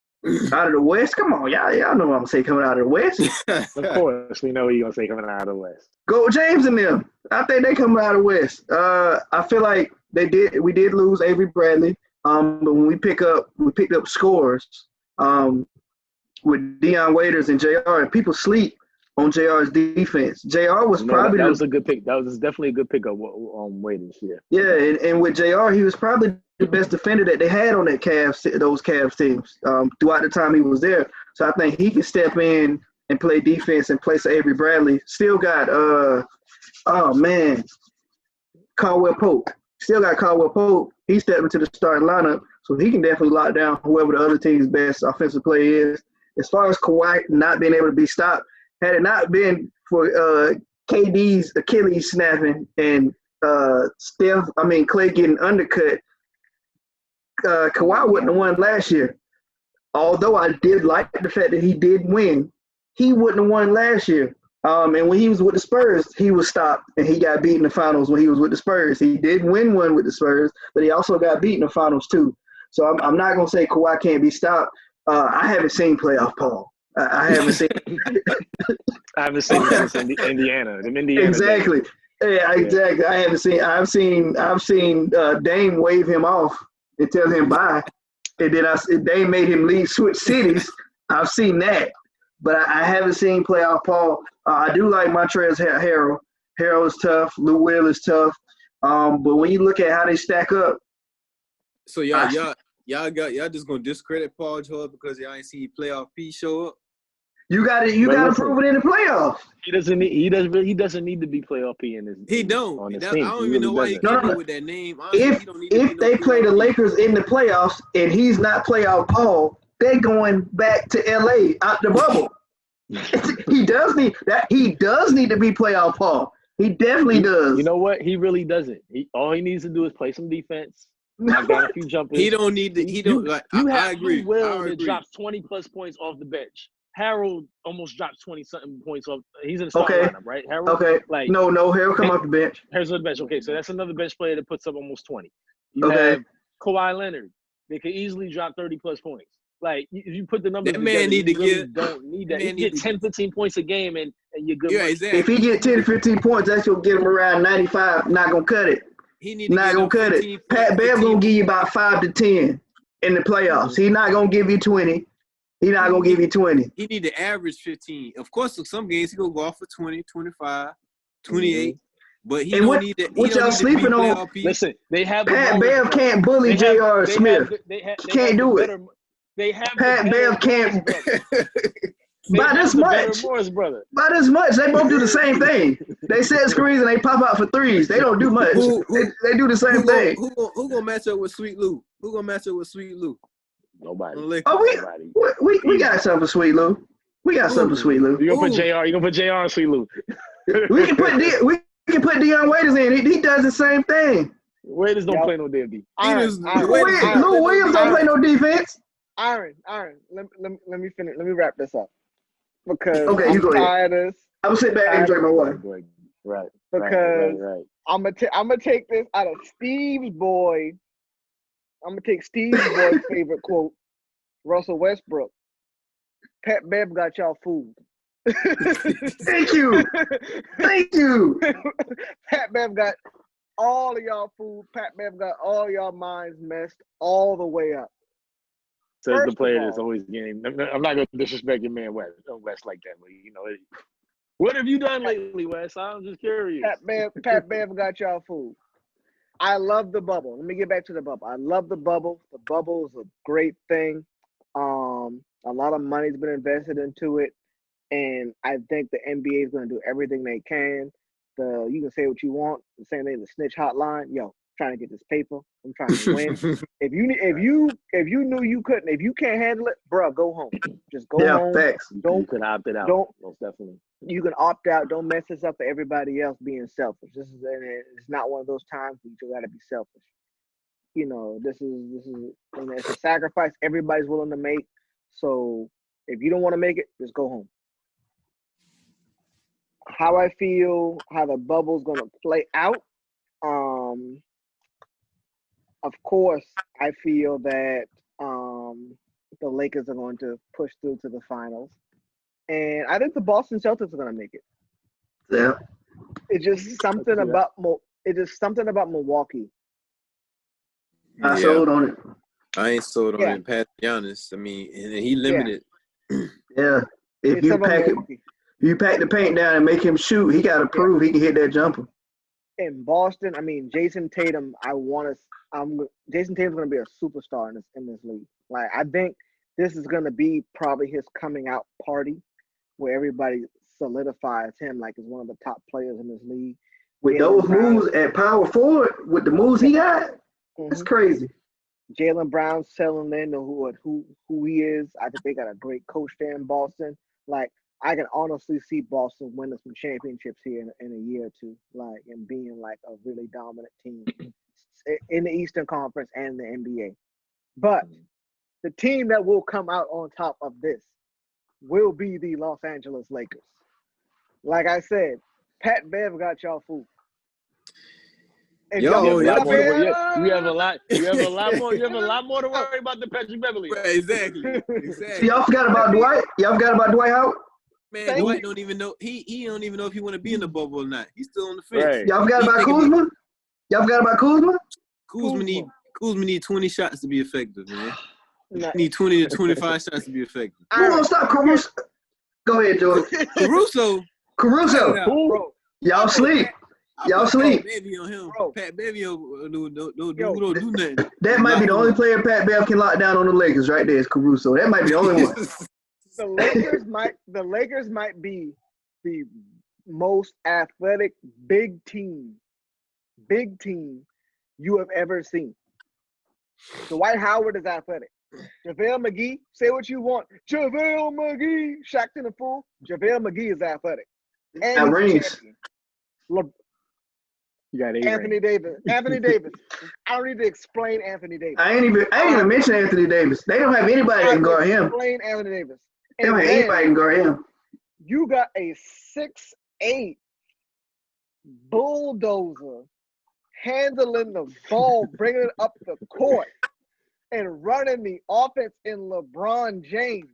out of the West. Come on, y'all know what I'm going to say coming out of the West. Of course, we know what you're going to say coming out of the West. GOAT James and them. I think they coming out of the West. I feel like we did lose Avery Bradley, but when we picked up scores, with Dion Waiters and JR, and people sleep on JR's defense. JR was probably that was a good pick. That was definitely a good pickup on Waiters. Yeah, and with JR, he was probably the best defender that they had on those Cavs teams throughout the time he was there. So I think he can step in and play defense in place of Avery Bradley. Still got Caldwell Pope. Still got Caldwell Pope. He stepped into the starting lineup, so he can definitely lock down whoever the other team's best offensive player is. As far as Kawhi not being able to be stopped, had it not been for KD's Achilles snapping and Clay getting undercut, Kawhi wouldn't have won last year. Although I did like the fact that he did win, he wouldn't have won last year. And when he was with the Spurs, he was stopped and he got beat in the finals when he was with the Spurs. He did win one with the Spurs, but he also got beat in the finals too. So I'm not going to say Kawhi can't be stopped. I haven't seen playoff Paul. I haven't seen. I haven't seen him since Indiana. Exactly. Yeah, exactly. I haven't seen. I've seen Dame wave him off and tell him bye, and then Dame made him switch cities. I've seen that, but I haven't seen playoff Paul. I do like Montrezl Harrell. Harrell is tough. Lou Will is tough. But when you look at how they stack up, so y'all just gonna discredit Paul George because y'all ain't see playoff P show up? You got to prove it in the playoffs. He doesn't need to be playoff P in this. He don't. On this I team. don't even know why he came up with that name. Honestly, if they play the Lakers in the playoffs and he's not playoff Paul, they're going back to LA out the bubble. He does need that. He does need to be playoff Paul. He definitely does. You know what? He really doesn't. All he needs to do is play some defense. I've got a few jumpers. He don't need to. He don't. I agree. Will that drops 20 plus points off the bench. Harold almost drops 20-something points off. He's in the starting lineup, right? Harold. Okay. No, Harold come off the bench. Harold's on the bench. Okay, so that's another bench player that puts up almost 20. You have Kawhi Leonard. They could easily drop 30 plus points. Like, if you put the numbers that man need to really don't need that. He get 10, 15 points a game and you're good. Yeah, exactly. If he get 10 to 15 points, that's going to get him around 95. Not going to cut it. Not going to cut it. Pat Bev's going to give you about 5 to 10 in the playoffs. He's not going to give you 20. He's not going to give you 20. He need to average 15. Of course, in some games, he going to go off for 20, 25, 28. But he And don't need that. what y'all sleeping on? Listen, they have the Pat moment, Bev bro. can't bully J.R. Smith. Can't do it. They have Pat the better Bev can't. Morris brother. By this much. Morris brother. By this much. They both do the same thing. They set screens and they pop out for threes. They don't do much. They do the same thing. Who gonna match up with Sweet Lou? Who gonna match up with Sweet Lou? Nobody. Oh, we got something for Sweet Lou. We got something for Sweet Lou. You gonna put JR? You gonna put JR on Sweet Lou? We can put Deion Waiters in. He does the same thing. Waiters don't play no damn D. Lou Williams don't play no defense. Aaron, let me finish. Let me wrap this up. Because okay, you go ahead. I'm gonna sit back and drink my water. Right. Because I'm gonna take this out of Steve's boy. I'm gonna take Steve's boy's favorite quote, Russell Westbrook. Pat Bev got y'all fooled. Thank you. Pat Bev got all of y'all fooled. Pat Bev got all y'all minds messed all the way up. Says the player that's always getting. I'm not gonna disrespect your man West like that, but you know, what have you done lately, Wes? I'm just curious. Pat Bev got y'all fooled. I love the bubble. Let me get back to the bubble. I love the bubble. The bubble is a great thing. A lot of money's been invested into it, and I think the NBA is going to do everything they can. You can say what you want. The same thing, the snitch hotline. Yo, trying to get this paper. I'm trying to win. if you knew you couldn't, if you can't handle it, bro, go home. Just go home. Thanks. You can opt it out. Most definitely. You can opt out. Don't mess this up for everybody else being selfish. It's not one of those times where you got to be selfish. You know, this is and it's a sacrifice everybody's willing to make. So if you don't want to make it, just go home. How I feel, how the bubble's gonna play out. Of course, I feel that the Lakers are going to push through to the finals, and I think the Boston Celtics are going to make it. Yeah, it's just something about Milwaukee. I sold on it. I ain't sold on it. Pat Giannis. I mean, and he limited. Yeah, if you pack the paint down and make him shoot, he got to prove he can hit that jumper. In Boston, I mean, Jason Tatum. Jason Tatum's going to be a superstar in this league. Like, I think this is going to be probably his coming out party, where everybody solidifies him like as one of the top players in this league. With those moves at power forward, with the moves he got, it's crazy. Jaylen Brown selling in who he is. I think they got a great coach there in Boston. Like, I can honestly see Boston winning some championships here in a year or two, like, and being like a really dominant team in the Eastern Conference and the NBA. But the team that will come out on top of this will be the Los Angeles Lakers. Like I said, Pat Bev got y'all fooled. You have a lot more to worry about than Patrick Beverly. Right, exactly. So y'all forgot about Dwight? Y'all forgot about Dwight Howard? Man, Dwight don't even know. He don't even know if he want to be in the bubble or not. He's still on the fence. Right. Y'all forgot about Kuzma? Y'all forgot about Kuzma? Kuzma need 20 shots to be effective, man. He need 20 to 25 shots to be effective. Who gonna stop Caruso? Go ahead, George. Caruso. Bro. Y'all sleep. Pat Bev on him. Bro. Pat Bev don't do nothing. That might be the only player Pat Bev can lock down on the Lakers right there is Caruso. That might be the only one. The Lakers might be the most athletic big team you have ever seen. Dwight Howard is athletic. JaVale McGee, say what you want. JaVale McGee, Shaqtin' a fool. JaVale McGee is athletic. And he's You got Anthony Davis. Anthony Davis. I don't need to explain Anthony Davis. I ain't even mention Anthony Davis. They don't have anybody that can guard him. Explain Anthony Davis. They don't have anybody that can guard him. You got a 6'8" bulldozer handling the ball, bringing it up the court, and running the offense in LeBron James.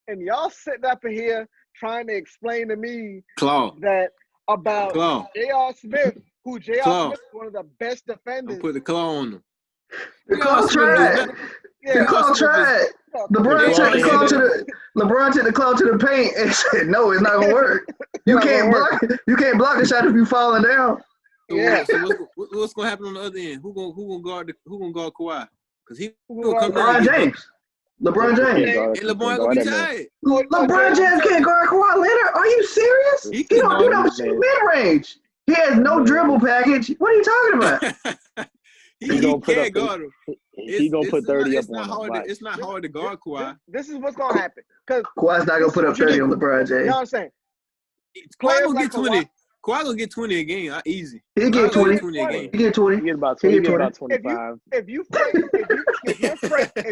And y'all sitting up here trying to explain to me that about J.R. Smith, who J.R. Smith is one of the best defenders. Put the claw on him. The claw tried. The claw tried. LeBron took the claw to the paint and said, "No, it's not gonna work. You can't block the shot if you falling down." Yeah. So what's gonna happen on the other end? Who gonna guard Kawhi? Because he Who gonna come gonna down LeBron and get James. LeBron James. and LeBron gonna be tired. LeBron James can't guard Kawhi Leonard. Are you serious? He He can don't guard shoot mid-range. He has no Man. dribble package. What are you talking about? he gonna put can't up guard him. He gonna put 30 up It's not on him. hard. Watch. It's not hard to guard Kawhi. This is what's gonna happen. Because Kawhi's not gonna put up 30 on LeBron you know James. what I'm saying? Kawhi gonna like get 20. Kawhi gonna get 20 a game. Easy. He Kawhi get gonna 20. a game. He get 20. He get about He 20. get 20. 25. If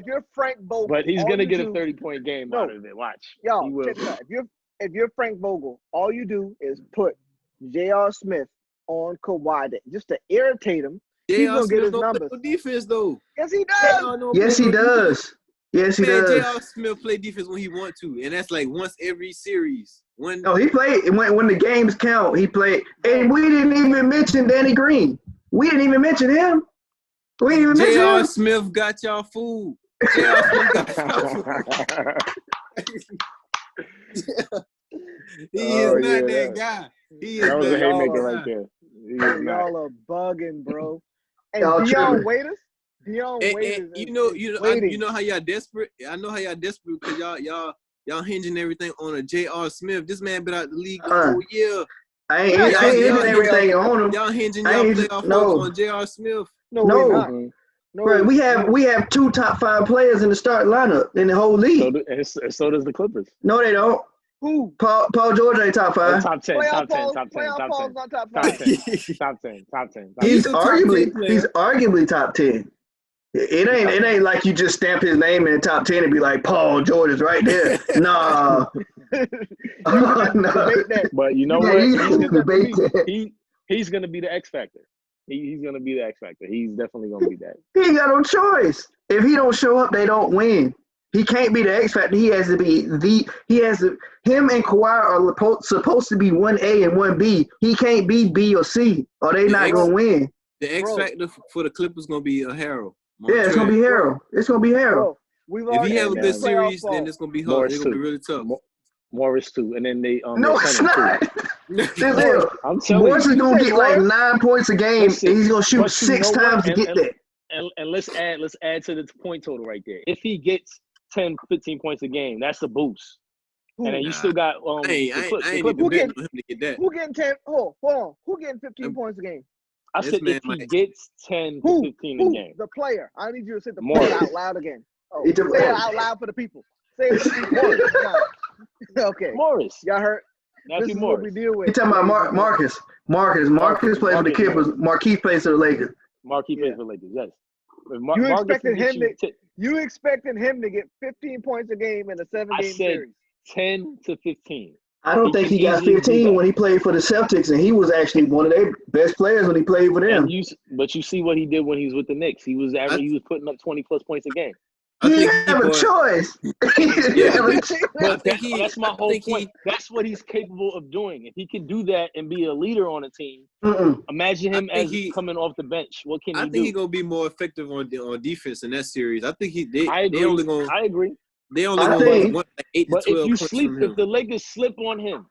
you're Frank Vogel, But he's all gonna you get a do- 30-point game No. out of it. Watch. Yo, He will. check this out. If you're Frank Vogel, all you do is put J.R. Smith on Kawhi just to irritate him. He's J.R. gonna get Smith his don't play numbers. no defense though. Yes, he does. J.R. don't Yes, play he no defense. does. Yes, he Man, does. J.R. Smith play defense when he want to, and that's like once every series. No, he played when the games count. He played, and we didn't even mention Danny Green. We didn't even mention him. We didn't even mention J.R. him. Smith got y'all food. J.R. Smith got y'all food. He is not that guy. He is That was a not haymaker that right guy. there. He is not. Y'all are bugging, bro. And Y'all Dion tripping. Waiters. And you know how y'all desperate. I know how y'all desperate because y'all hinging everything on a J.R. Smith. This man been out the league the whole year. I ain't hitting everything on him. Y'all hinging I y'all ain't- playoff no. hopes on J.R. Smith. No, No. we're not. Mhm. No, Bro, we have 2 top 5 players in the start lineup in the whole So, league. so does the Clippers. No, they don't. who? Paul George ain't top Oh, 5. top 10, Playoff top 10, polls, top 10, playoff top polls 10, not top top 5. 10, top 10, top 10. He's a top 10 arguably player. top 10. It ain't like you just stamp his name in the top 10 and be like Paul George is right there. Nah. No. Debate that. But you know Yeah, what? you He's can gonna, debate that. he's gonna be the X factor. He's gonna be the X factor. He's definitely gonna be that. He ain't got no choice. If he don't show up, they don't win. He can't be the X factor. He has to be him and Kawhi are supposed to be 1A and 1B. He can't be B or C, or they not gonna win. The X factor for the Clippers gonna be a Harold. Yeah, it's gonna be Harold. It's gonna be Harold. Bro, we've If already he have a had good playoff series, polls. then it's gonna be hard. Morris It's gonna be too. really tough. Morris too, and then they No, their it's center, not. too. Listen, I'm telling Morris you. is gonna say get like Morris? 9 points a game, Listen, and he's gonna shoot but you 6 know what? times to get that. And let's add to the point total right there. If he gets 10, 15 points a game, that's a boost. Who, And then you Nah. still got I ain't the even Clippers. Who betting on him to get that. who getting 10? Hold on. Who getting 15 points a game? I This said man if he might- gets 10 to Who? 15 a Who? game. The player. I need you to say the Morris. player out loud again. Oh, It's a- say it out loud for the people. Say it for the people. Morris. Nah. Okay. Morris. Y'all heard? Matthew This is what we Morris. deal with. You talking about Marcus? Marcus plays for the Marcus Clippers. Morris. Marquise plays for the Lakers. Marquis Yeah. plays for Lakers, yes. If You Marcus expected can get him you You expecting him to get 15 points a game in a 7-game said- series? 10 to 15. I don't He think can he got easily do 15 that. when he played for the Celtics, and he was actually one of their best players when he played for them. But you see what he did when he was with the Knicks. He was putting up 20 plus points a game. He I didn't think have a he choice. He didn't Yeah, have a I choice. But think he- that's my I whole think he- point. That's what he's capable of doing. If he can do that and be a leader on a team, Mm-mm. imagine him I think as he- coming off the bench. What can I he think he's do? gonna be more effective on defense in that series. I think they I agree. only gonna I agree. they only I gonna think- want like 8 to But 12 if you points sleep, from him. if the Lakers slip on him,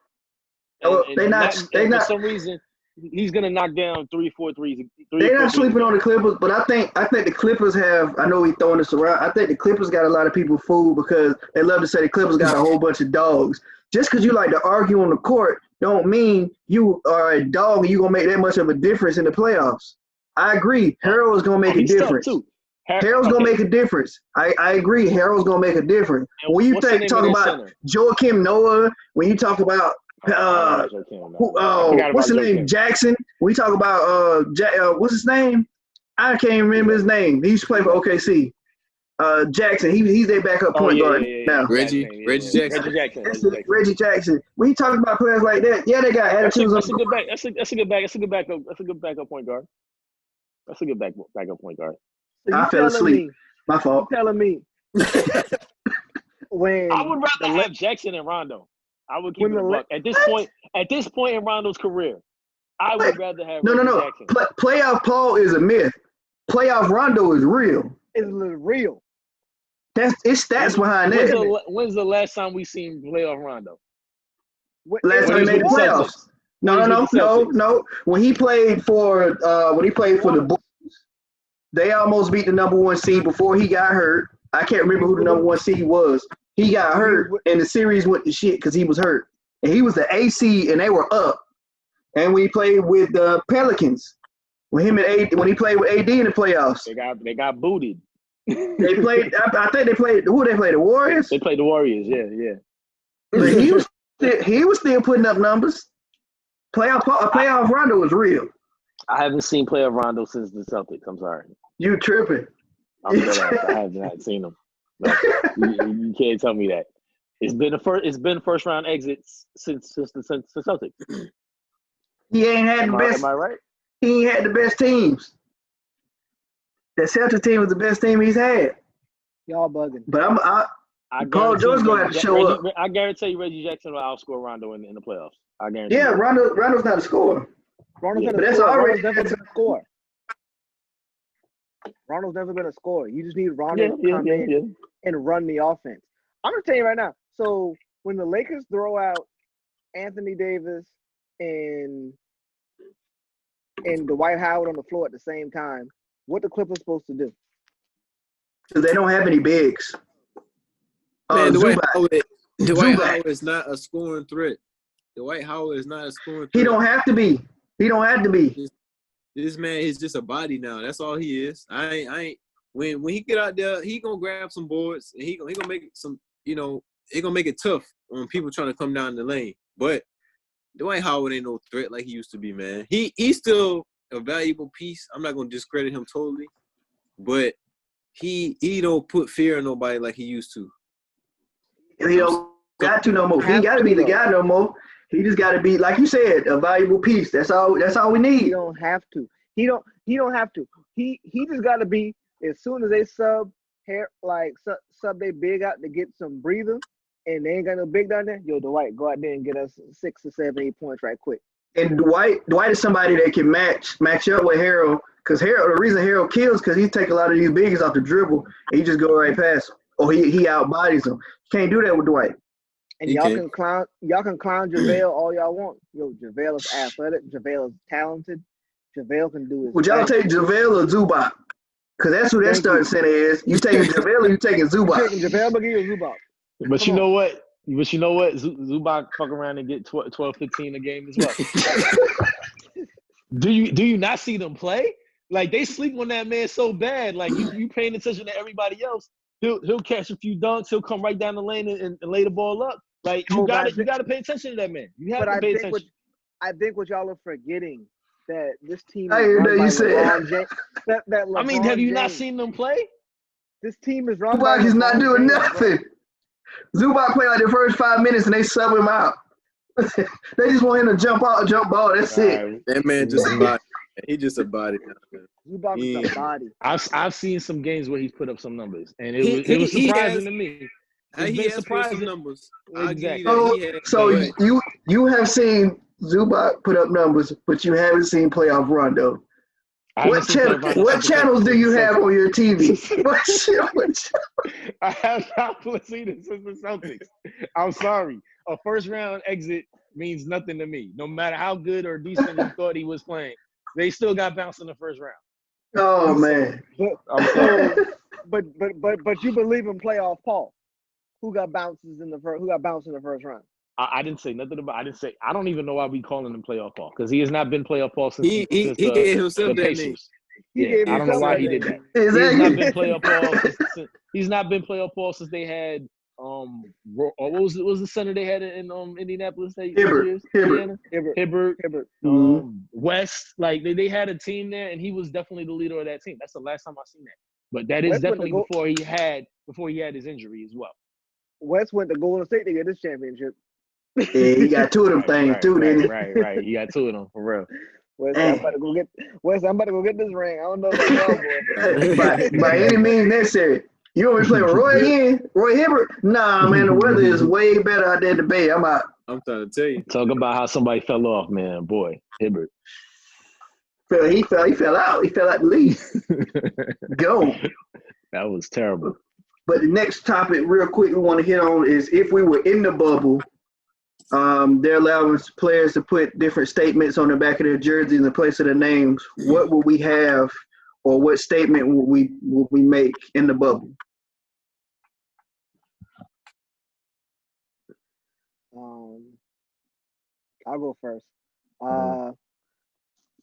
Oh, they not- for some reason he's gonna knock down 3-4 threes. They're not sleeping on the Clippers, but I think the Clippers have. I know we throwing this around. I think the Clippers got a lot of people fooled because they love to say the Clippers got a whole bunch of dogs. Just because you like to argue on the court, don't mean you are a dog and you gonna make that much of a difference in the playoffs. I agree. Harold is gonna make a He's tough, difference. too. Harold's gonna make a difference. I agree. Harold's gonna make a difference. And When you what's the name talk of their about center? Joakim Noah, when you talk about I forgot about what's his Joe name? Kim. Jackson. We talk about what's his name? I can't remember his name. He used to play for OKC. Jackson. He's their backup point guard now. Reggie Jackson. Reggie Jackson. When you talk about players like that, yeah, they got attitudes. That's a good back. That's a good backup point guard. That's a good backup point guard. So I fell asleep. My fault. You telling me when I would rather have Jackson and Rondo. I would keep When it a the buck. At this point in Rondo's career, I would rather have No. Reggie Jackson. Playoff Paul is a myth. Playoff Rondo is real. is real. It's stats behind that. When's the last time we seen playoff Rondo? Last time When they he made the was with the playoffs. Celtics. No. When he played for the Bulls, they almost beat the number one seed before he got hurt. I can't remember who the number one seed was. He got hurt, and the series went to shit because he was hurt. And he was the AC, and they were up. And we played with the Pelicans. When he played with AD in the playoffs, they got booted. They played. I think they played. Who they played? The Warriors. They played the Warriors. Yeah. But he was still putting up numbers. Playoff Rondo was real. I haven't seen playoff Rondo since the Celtics. I'm sorry. You tripping? I haven't seen him. No, you can't tell me that. It's been first round exits since the Celtics. He ain't had the best. Am I right? He ain't had the best teams. The Celtics team was the best team he's had. Y'all bugging. But Paul George gonna have to show up. I guarantee you, Reggie Jackson will outscore Rondo in the playoffs. I guarantee. Yeah, Rondo's not a scorer. Rondo's never been a scorer. Rondo's never been a scorer. You just need Rondo to come in and run the offense. I'm gonna tell you right now. So when the Lakers throw out Anthony Davis and Dwight Howard on the floor at the same time, what the Clippers supposed to do? Because they don't have any bigs. Man, Dwight Howard is not a scoring threat. Dwight Howard is not a scoring threat. He don't have to be. This man is just a body now. That's all he is. I ain't. When he get out there, he gonna grab some boards and he gonna make it some. He gonna make it tough on people trying to come down the lane. But Dwight Howard ain't no threat like he used to be, man. He's still a valuable piece. I'm not gonna discredit him totally, but he don't put fear in nobody like he used to. He don't got to no more. He ain't got to be the guy no more. He just got to be, like you said, a valuable piece. That's all we need. He don't have to. He don't have to. He just got to be, as soon as they sub they big out to get some breather, and they ain't got no big down there, yo, Dwight, go out there and get us 6 or 7, 8 points right quick. And Dwight is somebody that can match up with Harold, because the reason Harold kills because he take a lot of these bigs off the dribble and he just go right past them, or he outbodies them. Can't do that with Dwight. And y'all can clown JaVale all y'all want. Yo, JaVale is athletic. JaVale is talented. JaVale can do his Would y'all take JaVale or Zubac? Because that's who that starting center is. You taking JaVale or you taking Zubac? I'm taking JaVale McGee or Zubac. But you know what? Zubac fuck around and get 12, 15 a game as well. Do you not see them play? Like, they sleep on that man so bad. Like, you paying attention to everybody else. He'll catch a few dunks. He'll come right down the lane and lay the ball up. Like, you gotta pay attention to that man. You have to pay attention. I think what y'all are forgetting that this team. I hear that you said. I mean, have you not seen them play? This team is run. Zubac is not doing nothing. Zubac played like the first 5 minutes and they sub him out. They just want him to jump ball. That's it. That man just a body. He just a body. Zubac is a body. I've seen some games where he's put up some numbers, and it was surprising to me. He has put some numbers. Exactly. So you have seen Zubac put up numbers, but you haven't seen playoff Rondo. What channels do you have on your TV? I have not seen it since the Celtics. I'm sorry. A first round exit means nothing to me. No matter how good or decent you thought he was playing, they still got bounced in the first round. Oh man. But you believe in playoff Paul? Who got bounced in the first round? I didn't say nothing about. I don't even know why we calling him playoff Paul, because he has not been playoff Paul since he gave himself that name. I don't know why he did that. Exactly. He's not been playoff Paul since they had what was the center they had in Indianapolis? Hibbert. West. Like they had a team there, and he was definitely the leader of that team. That's the last time I seen that. But that is definitely before he had his injury as well. West went to Golden State to get this championship. Yeah, he got 2 of them things too, didn't he? Right. He got 2 of them for real. West, I'm about to go get this ring. I don't know about y'all, boy. by any means necessary. You want me to play with Roy again? Roy Hibbert? Nah, man, the weather is way better out there in the Bay. I'm out. I'm trying to tell you. Talk about how somebody fell off, man. Boy, Hibbert. He fell out. He fell out the league. Go. That was terrible. But the next topic, real quick, we want to hit on is if we were in the bubble, They're allowing players to put different statements on the back of their jerseys in place of their names. What will we have, or what statement will we make in the bubble? I'll go first.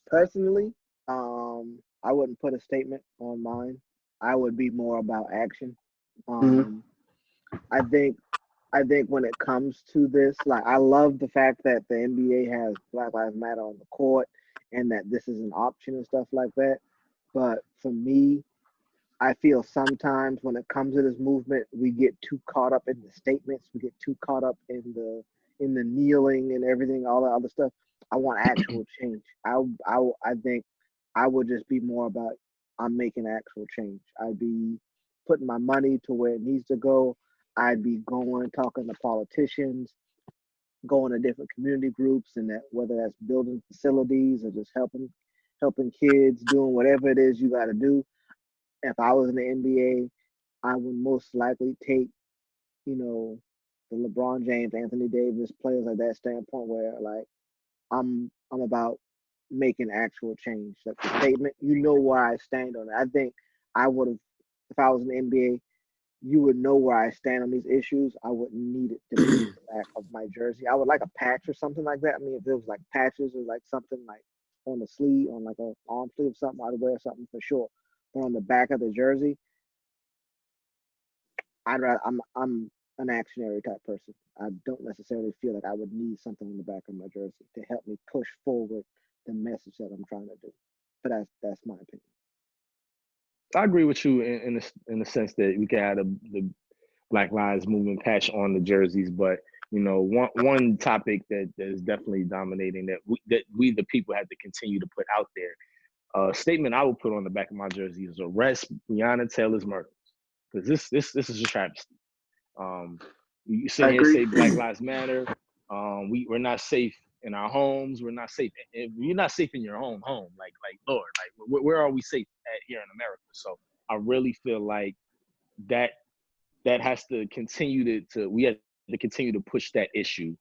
Personally, I wouldn't put a statement on mine. I would be more about action. I think when it comes to this, like, I love the fact that the NBA has Black Lives Matter on the court and that this is an option and stuff like that. But for me, I feel sometimes when it comes to this movement, we get too caught up in the statements. We get too caught up in the kneeling and everything, all that other stuff. I want actual change. I think I would just be more about, I'm making actual change. I'd be putting my money to where it needs to go. I'd be going, talking to politicians, going to different community groups, and that whether that's building facilities or just helping kids, doing whatever it is you got to do. If I was in the NBA, I would most likely take, the LeBron James, Anthony Davis, players like that standpoint where, like, I'm about making actual change. Like the statement, where I stand on it. I think I would have, if I was in the NBA, you would know where I stand on these issues. I wouldn't need it to be the back of my jersey. I would like a patch or something like that. I mean, if it was like patches or like something like on the sleeve, on like a arm sleeve or something, I'd wear something for sure. But on the back of the jersey, I'm an actionary type person. I don't necessarily feel like I would need something on the back of my jersey to help me push forward the message that I'm trying to do. But that's my opinion. I agree with you in the sense that we can add the Black Lives Movement patch on the jerseys, but one topic that is definitely dominating that we the people have to continue to put out there. A statement I would put on the back of my jersey is arrest Breonna Taylor's murderers, because this is a travesty. You sit here and say Black Lives Matter. We're not safe in our homes. We're not safe. If you're not safe in your own home, like Lord, like where are we safe at here in America? So I really feel like that has to continue we have to continue to push that issue,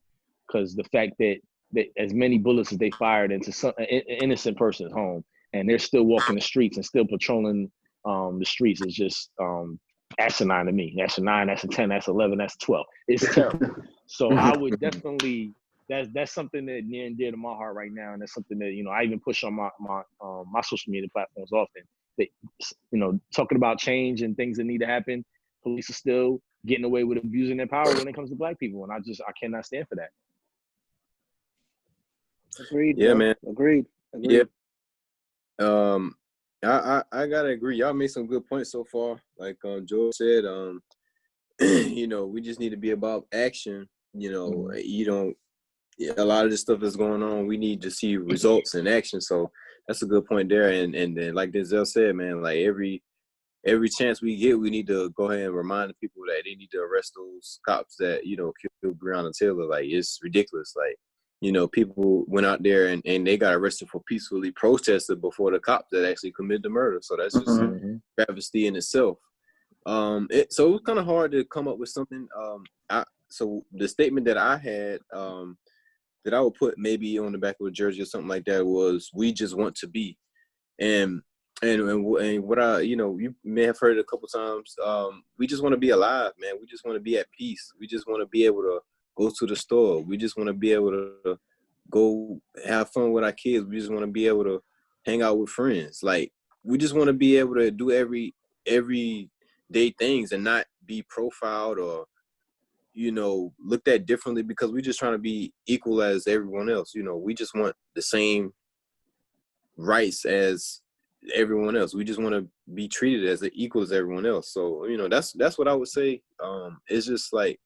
because the fact that as many bullets as they fired into an innocent person's home, and they're still walking the streets and still patrolling the streets, is just asinine to me. That's a 9, that's a 10, that's 11, that's 12. It's terrible. So I would definitely, that's something that near and dear to my heart right now, and that's something that I even push on my social media platforms often. That talking about change and things that need to happen. Police are still getting away with abusing their power when it comes to Black people, and I cannot stand for that. Agreed. Yeah, bro. man. Agreed. Yeah. I gotta agree. Y'all made some good points so far. Like Joe said, we just need to be about action. A lot of this stuff that's going on, we need to see results in action. So that's a good point there. And then, like Denzel said, man, like every chance we get, we need to go ahead and remind the people that they need to arrest those cops that killed Breonna Taylor. Like, it's ridiculous. Like, people went out there and they got arrested for peacefully protesting before the cops that actually committed the murder. So that's just a travesty in itself. So it was kind of hard to come up with something. So the statement that I had, that I would put maybe on the back of a jersey or something like that was, "We just want to be." And what you may have heard it a couple times. We just want to be alive, man. We just want to be at peace. We just want to be able to go to the store. We just want to be able to go have fun with our kids. We just want to be able to hang out with friends. Like, we just want to be able to do everyday things and not be profiled or, looked at differently, because we're just trying to be equal as everyone else. We just want the same rights as everyone else. We just want to be treated as equal as everyone else. So, that's what I would say. It's just like,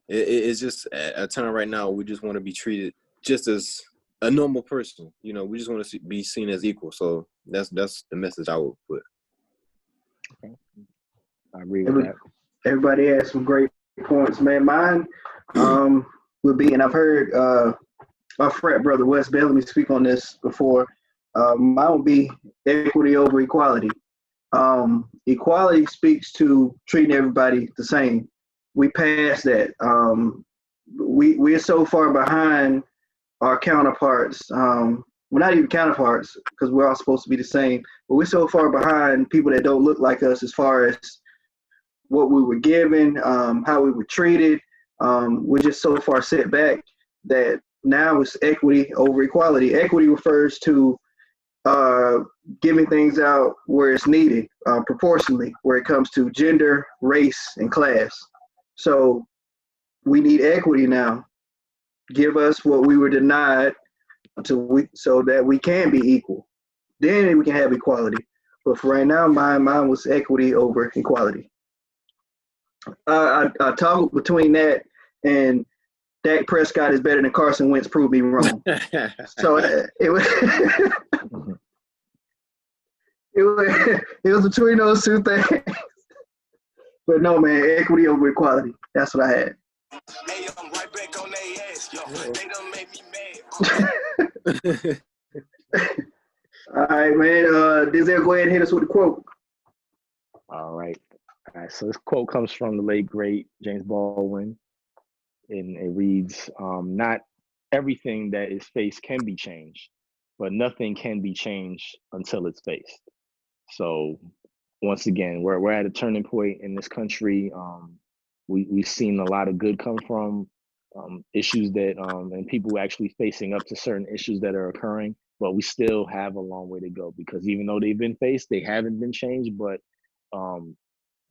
it's just a time right now we just want to be treated just as a normal person. We just want to be seen as equal. So that's the message I would put. Okay. I agree with that. Everybody has some great points, man. Mine would be, and I've heard my frat brother Wes Bellamy speak on this before. Mine would be equity over equality. Equality speaks to treating everybody the same. We passed that. we're so far behind our counterparts. We're not even counterparts because we're all supposed to be the same, but we're so far behind people that don't look like us as far as what we were given, how we were treated. We're just so far set back that now it's equity over equality. Equity refers to giving things out where it's needed, proportionally, where it comes to gender, race, and class. So we need equity now. Give us what we were denied so that we can be equal. Then we can have equality. But for right now, mine was equity over equality. I toggled between that and Dak Prescott is better than Carson Wentz. Prove me wrong. So it was it was between those two things. But no, man, equity over equality. That's what I had. Hey, I'm right back on their ass, yo. They done make me mad. All right, man. Denzel, go ahead and hit us with the quote. All right. So this quote comes from the late great James Baldwin, and it reads, "Not everything that is faced can be changed, but nothing can be changed until it's faced." So once again, we're at a turning point in this country. We've seen a lot of good come from issues that and people actually facing up to certain issues that are occurring, but we still have a long way to go, because even though they've been faced, they haven't been changed. But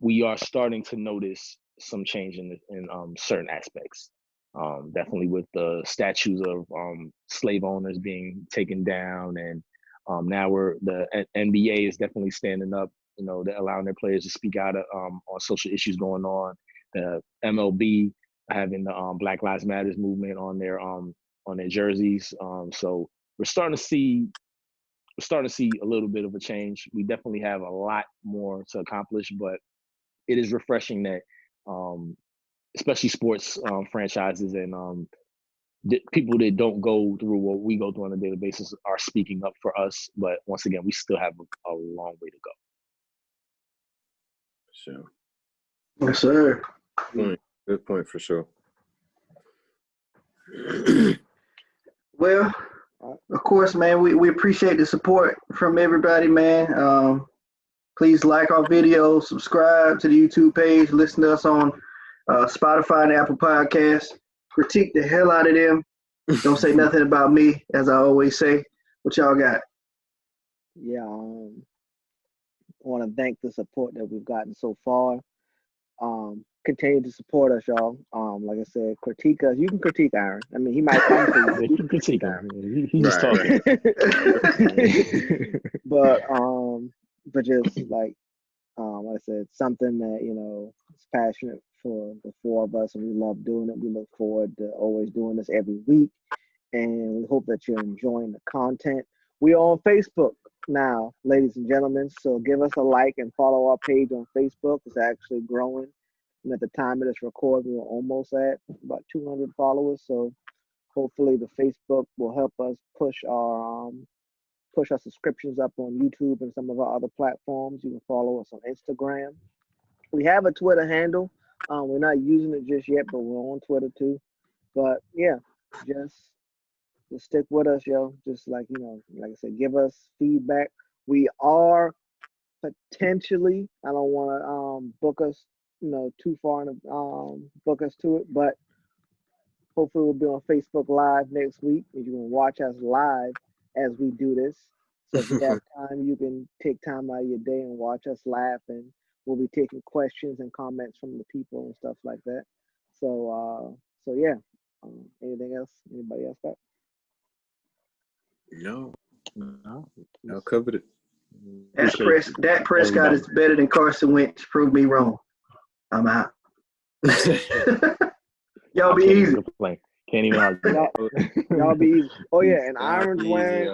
we are starting to notice some change in certain aspects. Definitely with the statues of slave owners being taken down, and now the NBA is definitely standing up. They're allowing their players to speak out on social issues going on. The MLB having the Black Lives Matters movement on their jerseys. So we're starting to see a little bit of a change. We definitely have a lot more to accomplish, but it is refreshing that especially sports franchises and people that don't go through what we go through on a daily basis are speaking up for us. But once again, we still have a long way to go. Sure. Yes, sir. Good point for sure. Well, of course, man, we appreciate the support from everybody, man. Please like our videos, subscribe to the YouTube page, listen to us on Spotify and Apple Podcasts. Critique the hell out of them. Don't say nothing about me, as I always say. What y'all got? Yeah, I want to thank the support that we've gotten so far. Continue to support us, y'all. Like I said, critique us. You can critique Aaron. I mean, he might come to you. You can critique him. He's just talking. but just like I said, something that is passionate for the four of us, and we love doing it. We look forward to always doing this every week, and we hope that you're enjoying the content. We are on Facebook now, ladies and gentlemen. So give us a like and follow our page on Facebook. It's actually growing. And at the time of this record, we were almost at about 200 followers. So hopefully the Facebook will help us push our subscriptions up on YouTube and some of our other platforms. You can follow us on Instagram. We have a Twitter handle. We're not using it just yet, but we're on Twitter too. But yeah, just stick with us, yo. Just like I said, give us feedback. We are potentially, I don't want to book us too far in book us to it, but hopefully we'll be on Facebook Live next week, and you can watch us live as we do this. So if you have time, you can take time out of your day and watch us laugh, and we'll be taking questions and comments from the people and stuff like that. So yeah. Anything else? Anybody else got? No. I covered it. Dak Prescott is better than Carson Wentz. Prove me wrong. I'm out. Y'all be easy. Can't even argue. Y'all be easy. Oh yeah, and Iron's wearing.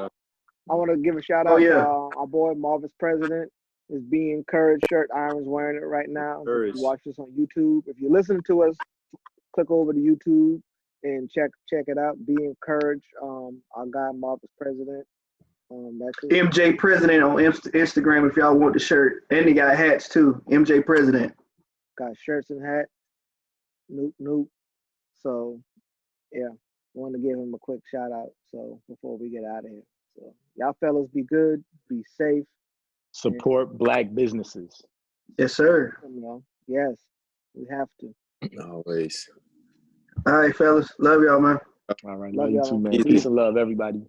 I want to give a shout out to our boy Marvis President. Is Be Encouraged shirt. Iron's wearing it right now. If you watch this on YouTube. If you're listening to us, click over to YouTube and check it out. Be Encouraged. Our guy Marvis President. That's it. MJ President on Instagram if y'all want the shirt. And he got hats too. MJ President. Got shirts and hats. Nope. So Yeah, want to give him a quick shout out. So before we get out of here, so y'all fellas be good, be safe. Support Black businesses. Yes, sir. You know, yes, we have to. Always. All right, fellas. Love y'all, man. All right, Love love you y'all. too, man. Easy. Peace and love, everybody.